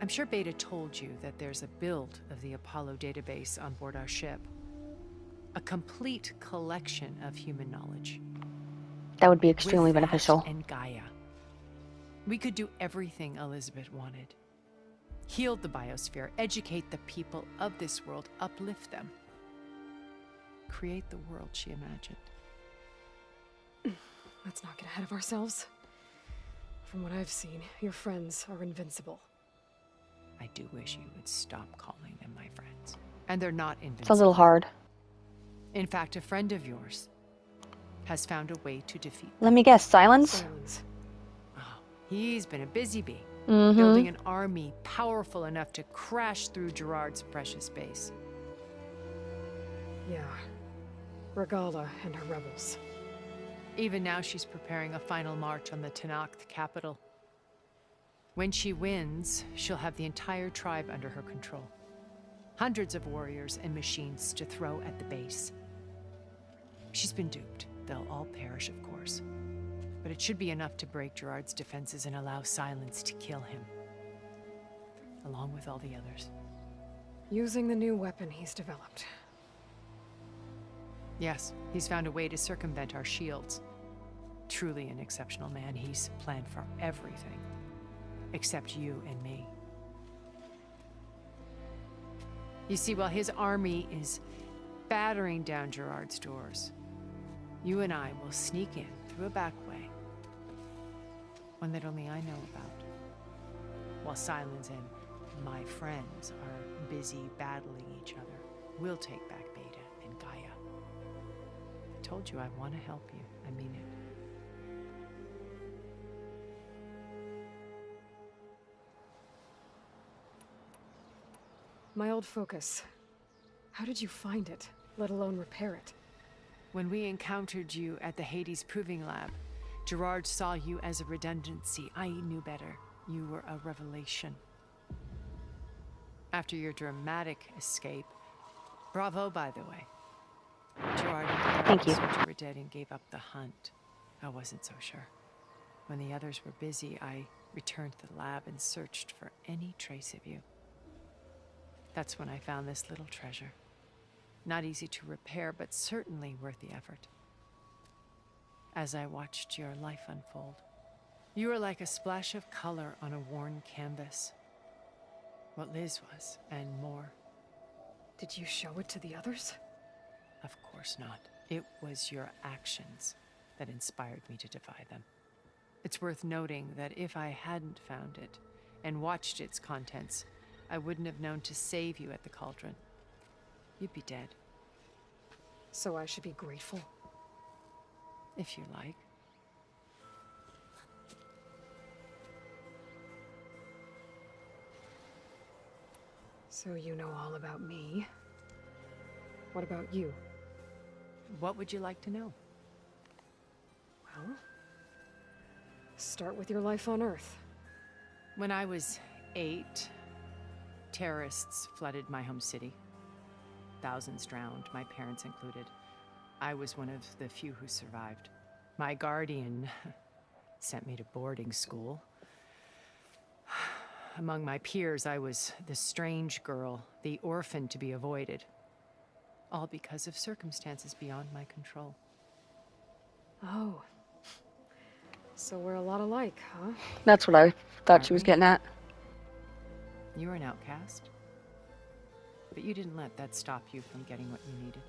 I'm sure Beta told you that there's a build of the Apollo database on board our ship. A complete collection of human knowledge. That would be extremely With that beneficial. and Gaia, we could do everything Elizabeth wanted. Heal the biosphere, educate the people of this world, uplift them. recreate the world she imagined. Let's not get ahead of ourselves. From what I've seen, your friends are invincible. I do wish you would stop calling them my friends. And they're not invincible. Sounds a little hard. In fact, a friend of yours has found a way to defeat them. Let me guess, silence? Silence. Oh, he's been a busy bee, Mm-hmm. building an army powerful enough to crash through Gerard's precious base. Yeah. Regala and her rebels. Even now, she's preparing a final march on the Tenakth capital. When she wins, she'll have the entire tribe under her control. Hundreds of warriors and machines to throw at the base. She's been duped. They'll all perish, of course. But it should be enough to break Gerard's defenses and allow Silence to kill him. Along with all the others. Using the new weapon he's developed. Yes, he's found a way to circumvent our shields. Truly an exceptional man. He's planned for everything. Except you and me. You see, while his army is battering down Gerard's doors, you and I will sneak in through a back way. One that only I know about. While Silence and my friends are busy battling each other, we'll take back Beta and Gaia. I told you I want to help you. I mean it. My old focus. How did you find it, let alone repair it? When we encountered you at the Hades Proving Lab, Gerard saw you as a redundancy. I knew better. You were a revelation. After your dramatic escape, bravo, by the way. Gerard and Thank you. you were dead and gave up the hunt. I wasn't so sure. When the others were busy, I returned to the lab and searched for any trace of you. That's when I found this little treasure. Not easy to repair, but certainly worth the effort. As I watched your life unfold, you were like a splash of color on a worn canvas. What Liz was, and more. Did you show it to the others? Of course not. It was your actions that inspired me to defy them. It's worth noting that if I hadn't found it and watched its contents, I wouldn't have known to save you at the cauldron. You'd be dead. So I should be grateful? If you like. So you know all about me. What about you? What would you like to know? Well, start with your life on Earth. When I was 8, terrorists flooded my home city. Thousands drowned, my parents included. I was one of the few who survived. My guardian sent me to boarding school. Among my peers, I was the strange girl, the orphan to be avoided. All because of circumstances beyond my control. Oh. So we're a lot alike, huh? That's what I thought she was getting at. You were an outcast. But you didn't let that stop you from getting what you needed.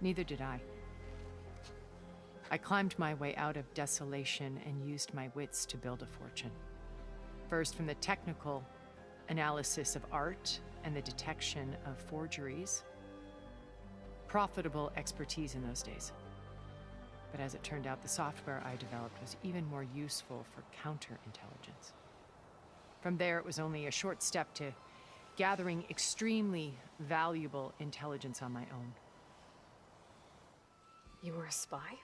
Neither did I. I climbed my way out of desolation and used my wits to build a fortune. First, from the technical analysis of art and the detection of forgeries. Profitable expertise in those days. But as it turned out, the software I developed was even more useful for counterintelligence. From there, it was only a short step to gathering extremely valuable intelligence on my own. You were a spy?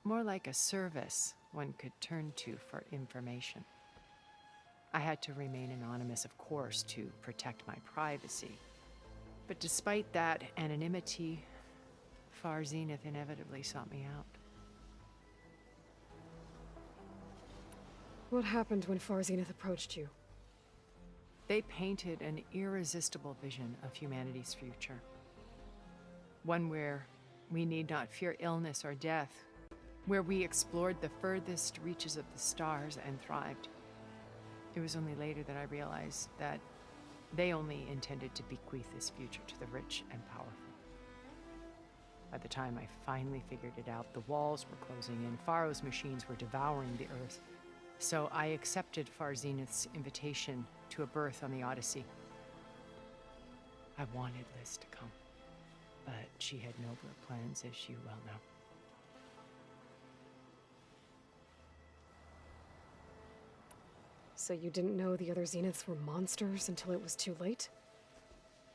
More like a service one could turn to for information. I had to remain anonymous, of course, to protect my privacy. But despite that anonymity, Far Zenith inevitably sought me out. What happened when Far Zenith approached you? They painted an irresistible vision of humanity's future. One where we need not fear illness or death, where we explored the furthest reaches of the stars and thrived. It was only later that I realized that they only intended to bequeath this future to the rich and powerful. By the time I finally figured it out, the walls were closing in, Faro's machines were devouring the Earth. So I accepted Far Zenith's invitation to a berth on the Odyssey. I wanted Liz to come, but she had nobler plans, as you well know. So you didn't know the other Zeniths were monsters until it was too late?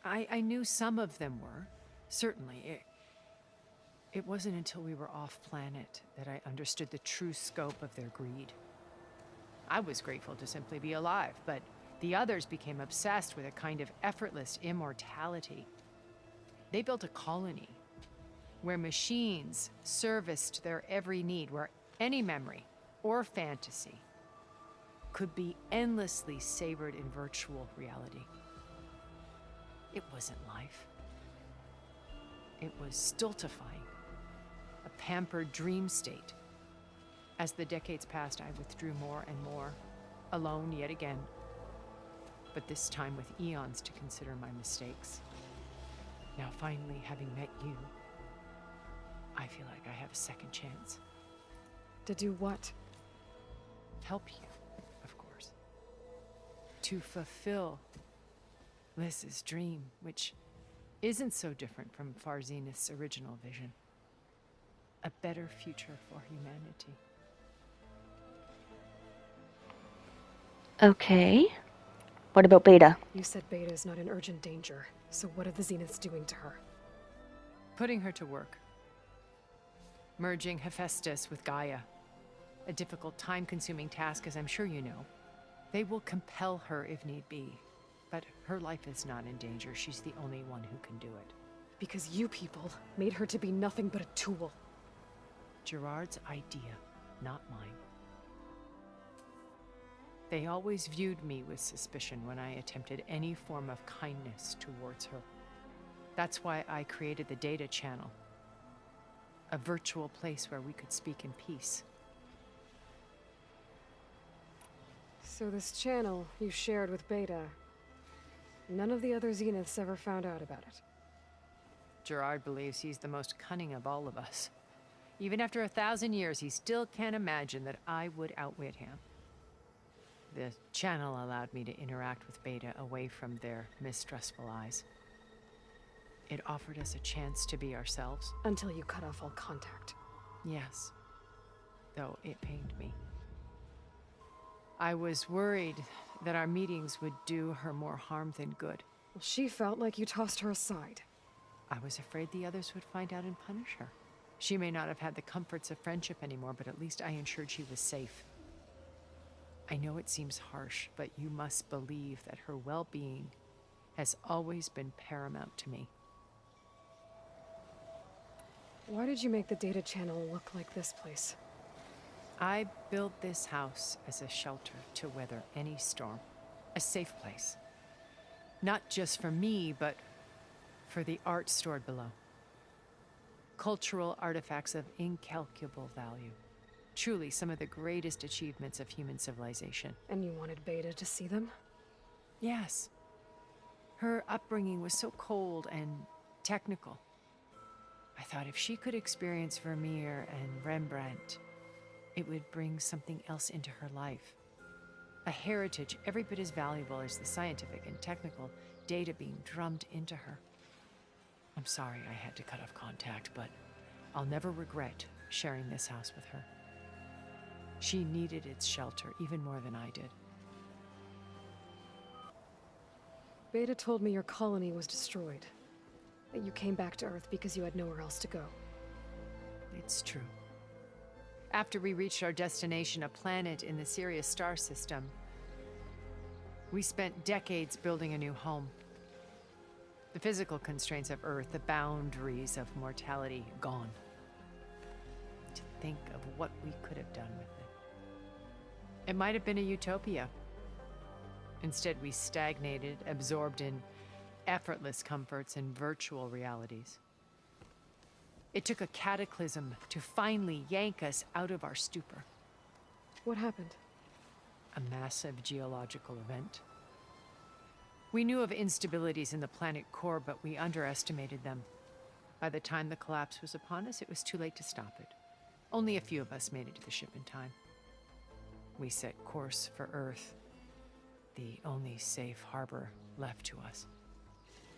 I knew some of them were, certainly. It wasn't until we were off-planet that I understood the true scope of their greed. I was grateful to simply be alive, but the others became obsessed with a kind of effortless immortality. They built a colony where machines serviced their every need, where any memory or fantasy could be endlessly savored in virtual reality. It wasn't life. It was stultifying, a pampered dream state. As the decades passed, I withdrew more and more, alone yet again, but this time with eons to consider my mistakes. Now, finally, having met you, I feel like I have a second chance. To do what? Help you, of course. To fulfill Liz's dream, which isn't so different from Far Zenith's original vision. A better future for humanity. Okay. What about Beta? You said Beta is not in urgent danger, so what are the Zeniths doing to her? Putting her to work. Merging Hephaestus with Gaia. A difficult, time-consuming task, as I'm sure you know. They will compel her if need be. But her life is not in danger. She's the only one who can do it. Because you people made her to be nothing but a tool. Gerard's idea, not mine. They always viewed me with suspicion when I attempted any form of kindness towards her. That's why I created the data channel. A virtual place where we could speak in peace. So this channel you shared with Beta, none of the other Zeniths ever found out about it. Gerard believes he's the most cunning of all of us. Even after 1,000 years, he still can't imagine that I would outwit him. The channel allowed me to interact with Beta away from their mistrustful eyes. It offered us a chance to be ourselves. Until you cut off all contact. Yes. Though it pained me. I was worried that our meetings would do her more harm than good. Well, she felt like you tossed her aside. I was afraid the others would find out and punish her. She may not have had the comforts of friendship anymore, but at least I ensured she was safe. I know it seems harsh, but you must believe that her well-being has always been paramount to me. Why did you make the data channel look like this place? I built this house as a shelter to weather any storm. A safe place. Not just for me, but for the art stored below. Cultural artifacts of incalculable value. Truly some of the greatest achievements of human civilization. And you wanted Beta to see them? Yes. Her upbringing was so cold and technical. I thought if she could experience Vermeer and Rembrandt, it would bring something else into her life. A heritage every bit as valuable as the scientific and technical data being drummed into her. I'm sorry I had to cut off contact, but I'll never regret sharing this house with her. She needed its shelter even more than I did. Beta told me your colony was destroyed. That you came back to Earth because you had nowhere else to go. It's true. After we reached our destination, a planet in the Sirius star system, we spent decades building a new home. The physical constraints of Earth, the boundaries of mortality, gone. To think of what we could have done with it. It might have been a utopia. Instead, we stagnated, absorbed in effortless comforts and virtual realities. It took a cataclysm to finally yank us out of our stupor. What happened? A massive geological event. We knew of instabilities in the planet core, but we underestimated them. By the time the collapse was upon us, it was too late to stop it. Only a few of us made it to the ship in time. We set course for Earth, the only safe harbor left to us.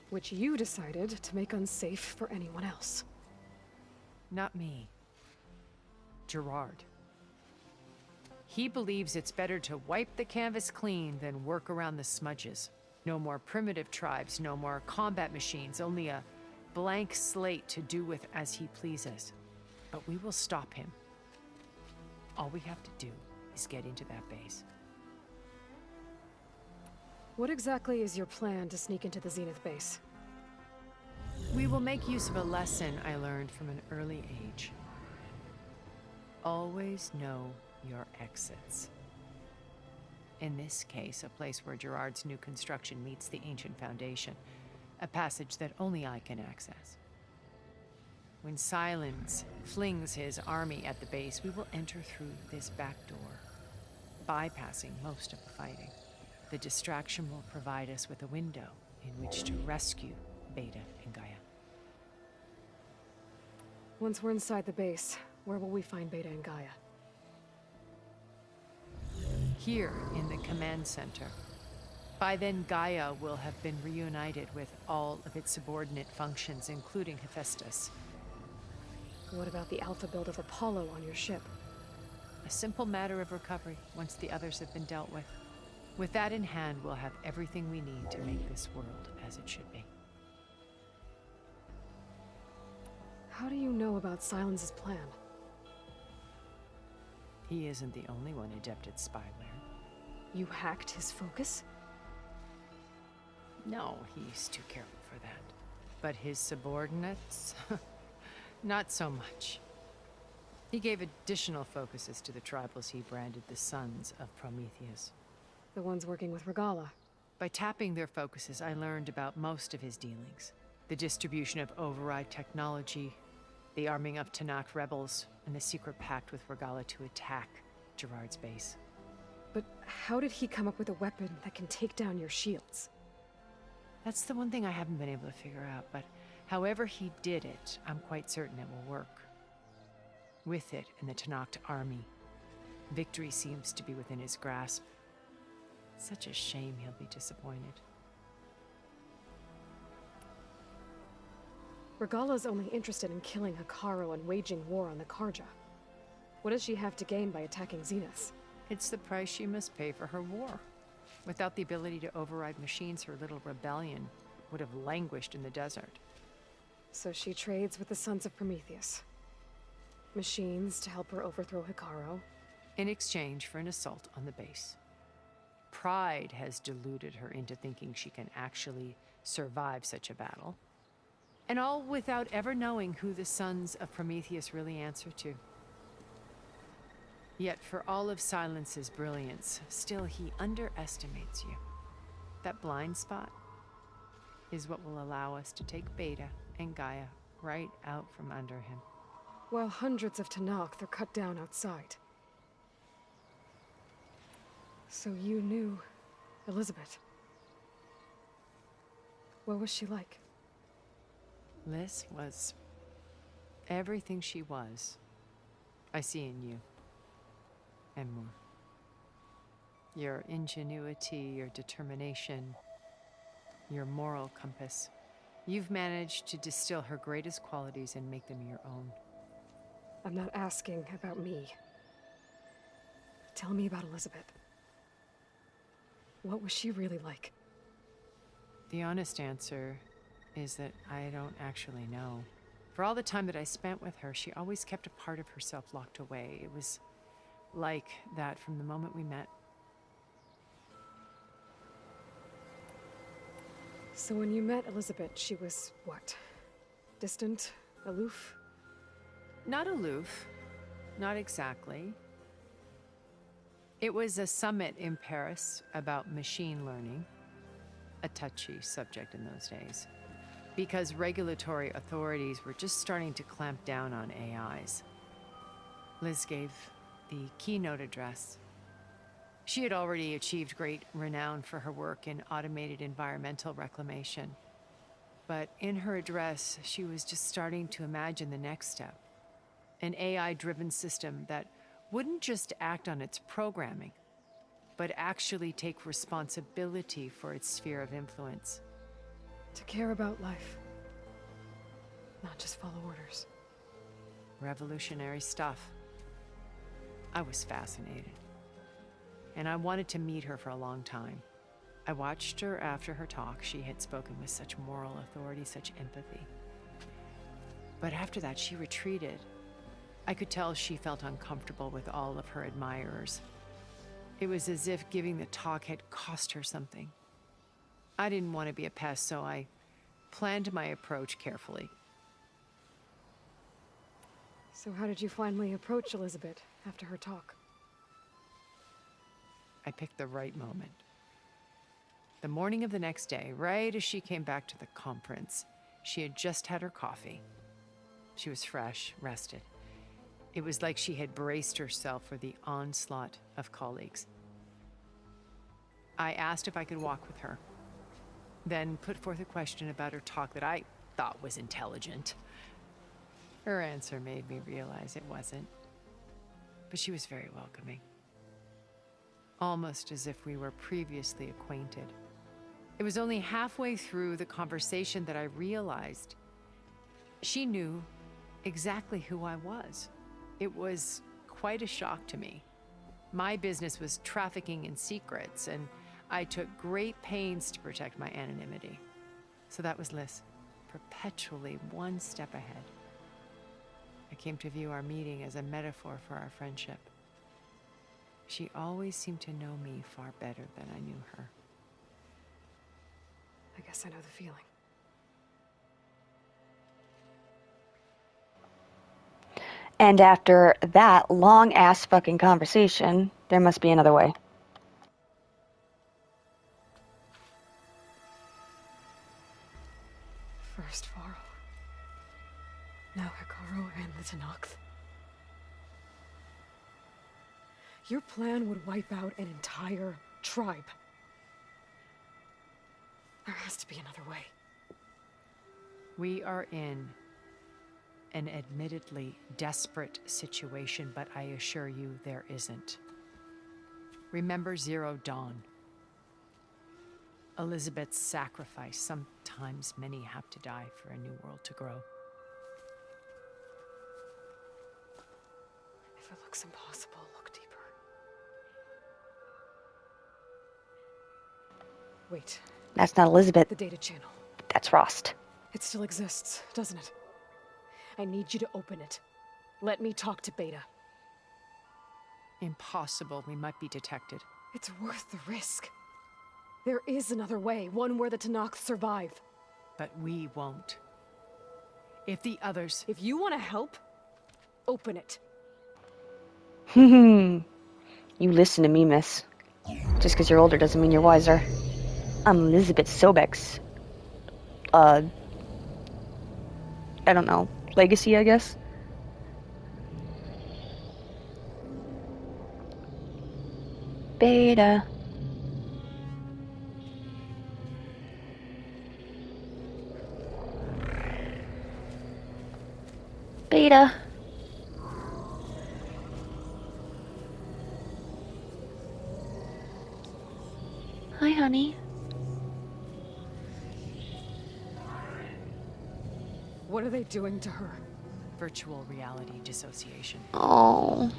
Which you decided to make unsafe for anyone else. Not me. Gerard. He believes it's better to wipe the canvas clean than work around the smudges. No more primitive tribes, no more combat machines, only a blank slate to do with as he pleases. But we will stop him. All we have to do is get into that base. What exactly is your plan to sneak into the Zenith base? We will make use of a lesson I learned from an early age. Always know your exits. In this case, a place where Gerard's new construction meets the ancient foundation, a passage that only I can access. When Silence flings his army at the base, we will enter through this back door, bypassing most of the fighting. The distraction will provide us with a window in which to rescue Beta and Gaia. Once we're inside the base, where will we find Beta and Gaia? Here in the command center. By then, Gaia will have been reunited with all of its subordinate functions, including Hephaestus. What about the alpha build of Apollo on your ship? A simple matter of recovery once the others have been dealt with. With that in hand, we'll have everything we need to make this world as it should be. How do you know about Silence's plan? He isn't the only one adept at spyware. You hacked his focus? No, he's too careful for that. But his subordinates? Not so much. He gave additional focuses to the tribals he branded the Sons of Prometheus. The ones working with Regala. By tapping their focuses, I learned about most of his dealings. The distribution of override technology, the arming of Tanakh rebels, and the secret pact with Regala to attack Gerard's base. But how did he come up with a weapon that can take down your shields? That's the one thing I haven't been able to figure out, but however he did it, I'm quite certain it will work. With it and the Tanakh army, victory seems to be within his grasp. Such a shame he'll be disappointed. Regala's only interested in killing Hekarro and waging war on the Karja. What does she have to gain by attacking Zenith? It's the price she must pay for her war. Without the ability to override machines, her little rebellion would have languished in the desert. So she trades with the Sons of Prometheus. Machines to help her overthrow Hekarro. In exchange for an assault on the base. Pride has deluded her into thinking she can actually survive such a battle. And all without ever knowing who the Sons of Prometheus really answer to. Yet for all of Silence's brilliance, still he underestimates you. That blind spot is what will allow us to take Beta and Gaia right out from under him. While hundreds of Tanakh are cut down outside. So you knew Elizabeth. What was she like? Liz was everything she was. I see in you. And more. Your ingenuity, your determination, your moral compass. You've managed to distill her greatest qualities and make them your own. I'm not asking about me. Tell me about Elizabeth. What was she really like? The honest answer is that I don't actually know. For all the time that I spent with her, she always kept a part of herself locked away. It was like that from the moment we met. So when you met Elizabeth, she was what? Distant? Aloof? Not aloof. Not exactly. It was a summit in Paris about machine learning, a touchy subject in those days, because regulatory authorities were just starting to clamp down on AIs. Liz gave the keynote address. She had already achieved great renown for her work in automated environmental reclamation. but in her address, she was just starting to imagine the next step. An AI-driven system that wouldn't just act on its programming, but actually take responsibility for its sphere of influence. To care about life. Not just follow orders. Revolutionary stuff. I was fascinated. And I wanted to meet her for a long time. I watched her after her talk. She had spoken with such moral authority, such empathy. But after that, she retreated. I could tell she felt uncomfortable with all of her admirers. It was as if giving the talk had cost her something. I didn't want to be a pest, so I planned my approach carefully. So how did you finally approach Elizabeth after her talk? I picked the right moment. The morning of the next day, right as she came back to the conference, she had just had her coffee. She was fresh, rested. It was like she had braced herself for the onslaught of colleagues. I asked if I could walk with her, then put forth a question about her talk that I thought was intelligent. Her answer made me realize it wasn't, but she was very welcoming. Almost as if we were previously acquainted. It was only halfway through the conversation that I realized she knew exactly who I was. It was quite a shock to me. My business was trafficking in secrets, and I took great pains to protect my anonymity. So that was Liz, perpetually one step ahead. I came to view our meeting as a metaphor for our friendship. She always seemed to know me far better than I knew her. I guess I know the feeling. And after that long-ass fucking conversation, there must be another way. First Varl. Now Hikaru and the Tenakth. Your plan would wipe out an entire tribe. There has to be another way. We are in an admittedly desperate situation, but I assure you there isn't. Remember Zero Dawn. Elizabeth's sacrifice. Sometimes many have to die for a new world to grow. If it looks impossible, look deeper. Wait. That's not Elizabeth. The data channel. That's Rost. It still exists, doesn't it? I need you to open it. Let me talk to Beta. Impossible. We might be detected. It's worth the risk. There is another way, one where the Tenakth survive. But we won't. If the others... If you want to help, open it. You listen to me, miss. Just because you're older doesn't mean you're wiser. I'm Elizabeth Sobeck's, I don't know, legacy, I guess? Beta. Beta. Hi, honey. What are they doing to her? Virtual reality dissociation. Oh.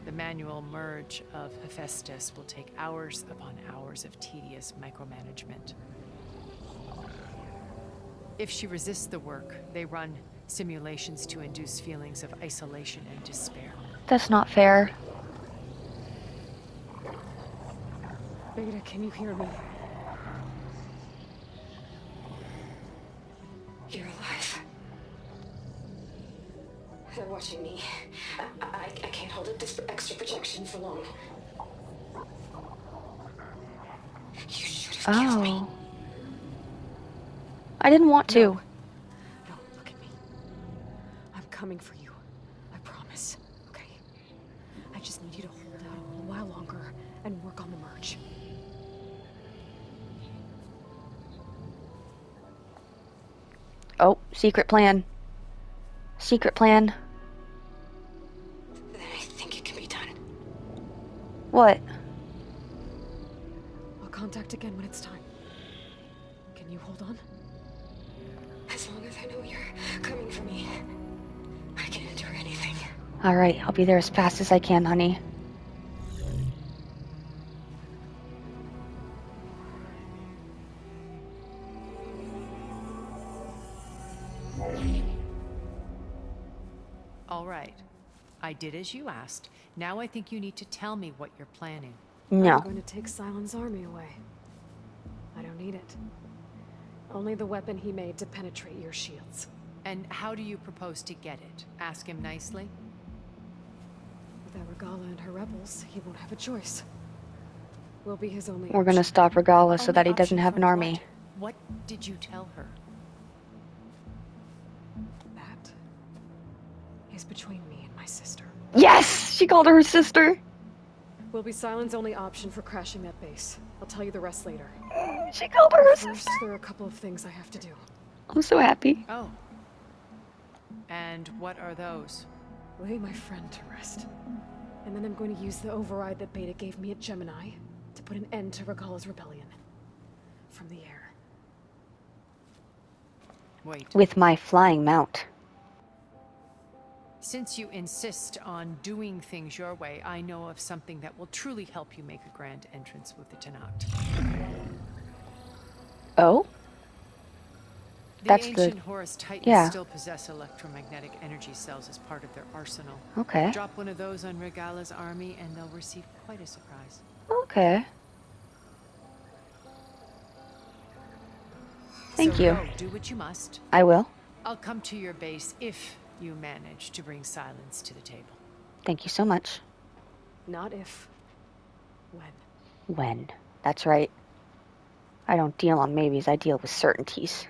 The manual merge of Hephaestus will take hours upon hours of tedious micromanagement. If she resists the work, they run simulations to induce feelings of isolation and despair. That's not fair. Beta, can you hear me? You're alive. They're watching me. I can't hold up this extra projection for long. You should have killed me. Oh. I didn't want to. No, look at me. I'm coming for you. I promise. Okay? I just need you to hold out a little while longer and work on the merge. Oh, secret plan. Secret plan. Then I think it can be done. What? I'll contact again when it's time. Can you hold on? As long as I know you're coming for me, I can endure anything. Alright, I'll be there as fast as I can, honey. All right. I did as you asked. Now I think you need to tell me what you're planning. No. I'm going to take Silent's army away. I don't need it. Only the weapon he made to penetrate your shields. And how do you propose to get it? Ask him nicely? Without Regala and her rebels, he won't have a choice. We'll be his only We're gonna option. stop Regala so Only that he doesn't option have for an army. What did you tell her? That is between me and my sister. Yes! She called her sister! Will be Silent's only option for crashing that base. I'll tell you the rest later. She called her her First, sister! there are a couple of things I have to do. I'm so happy. Oh. And what are those? Lay my friend to rest. And then I'm going to use the override that Beta gave me at Gemini to put an end to Regala's rebellion. From the air. Wait. With my flying mount. Since you insist on doing things your way, I know of something that will truly help you make a grand entrance with the Tenakth. Oh? The That's ancient Horus Titans yeah. still possess electromagnetic energy cells as part of their arsenal. Okay. Drop one of those on Regala's army and they'll receive quite a surprise. Okay. Thank So you. go, do what you must. I will. I'll come to your base if you manage to bring Silence to the table. Thank you so much. Not if. When. When. That's right. I don't deal on maybes, I deal with certainties.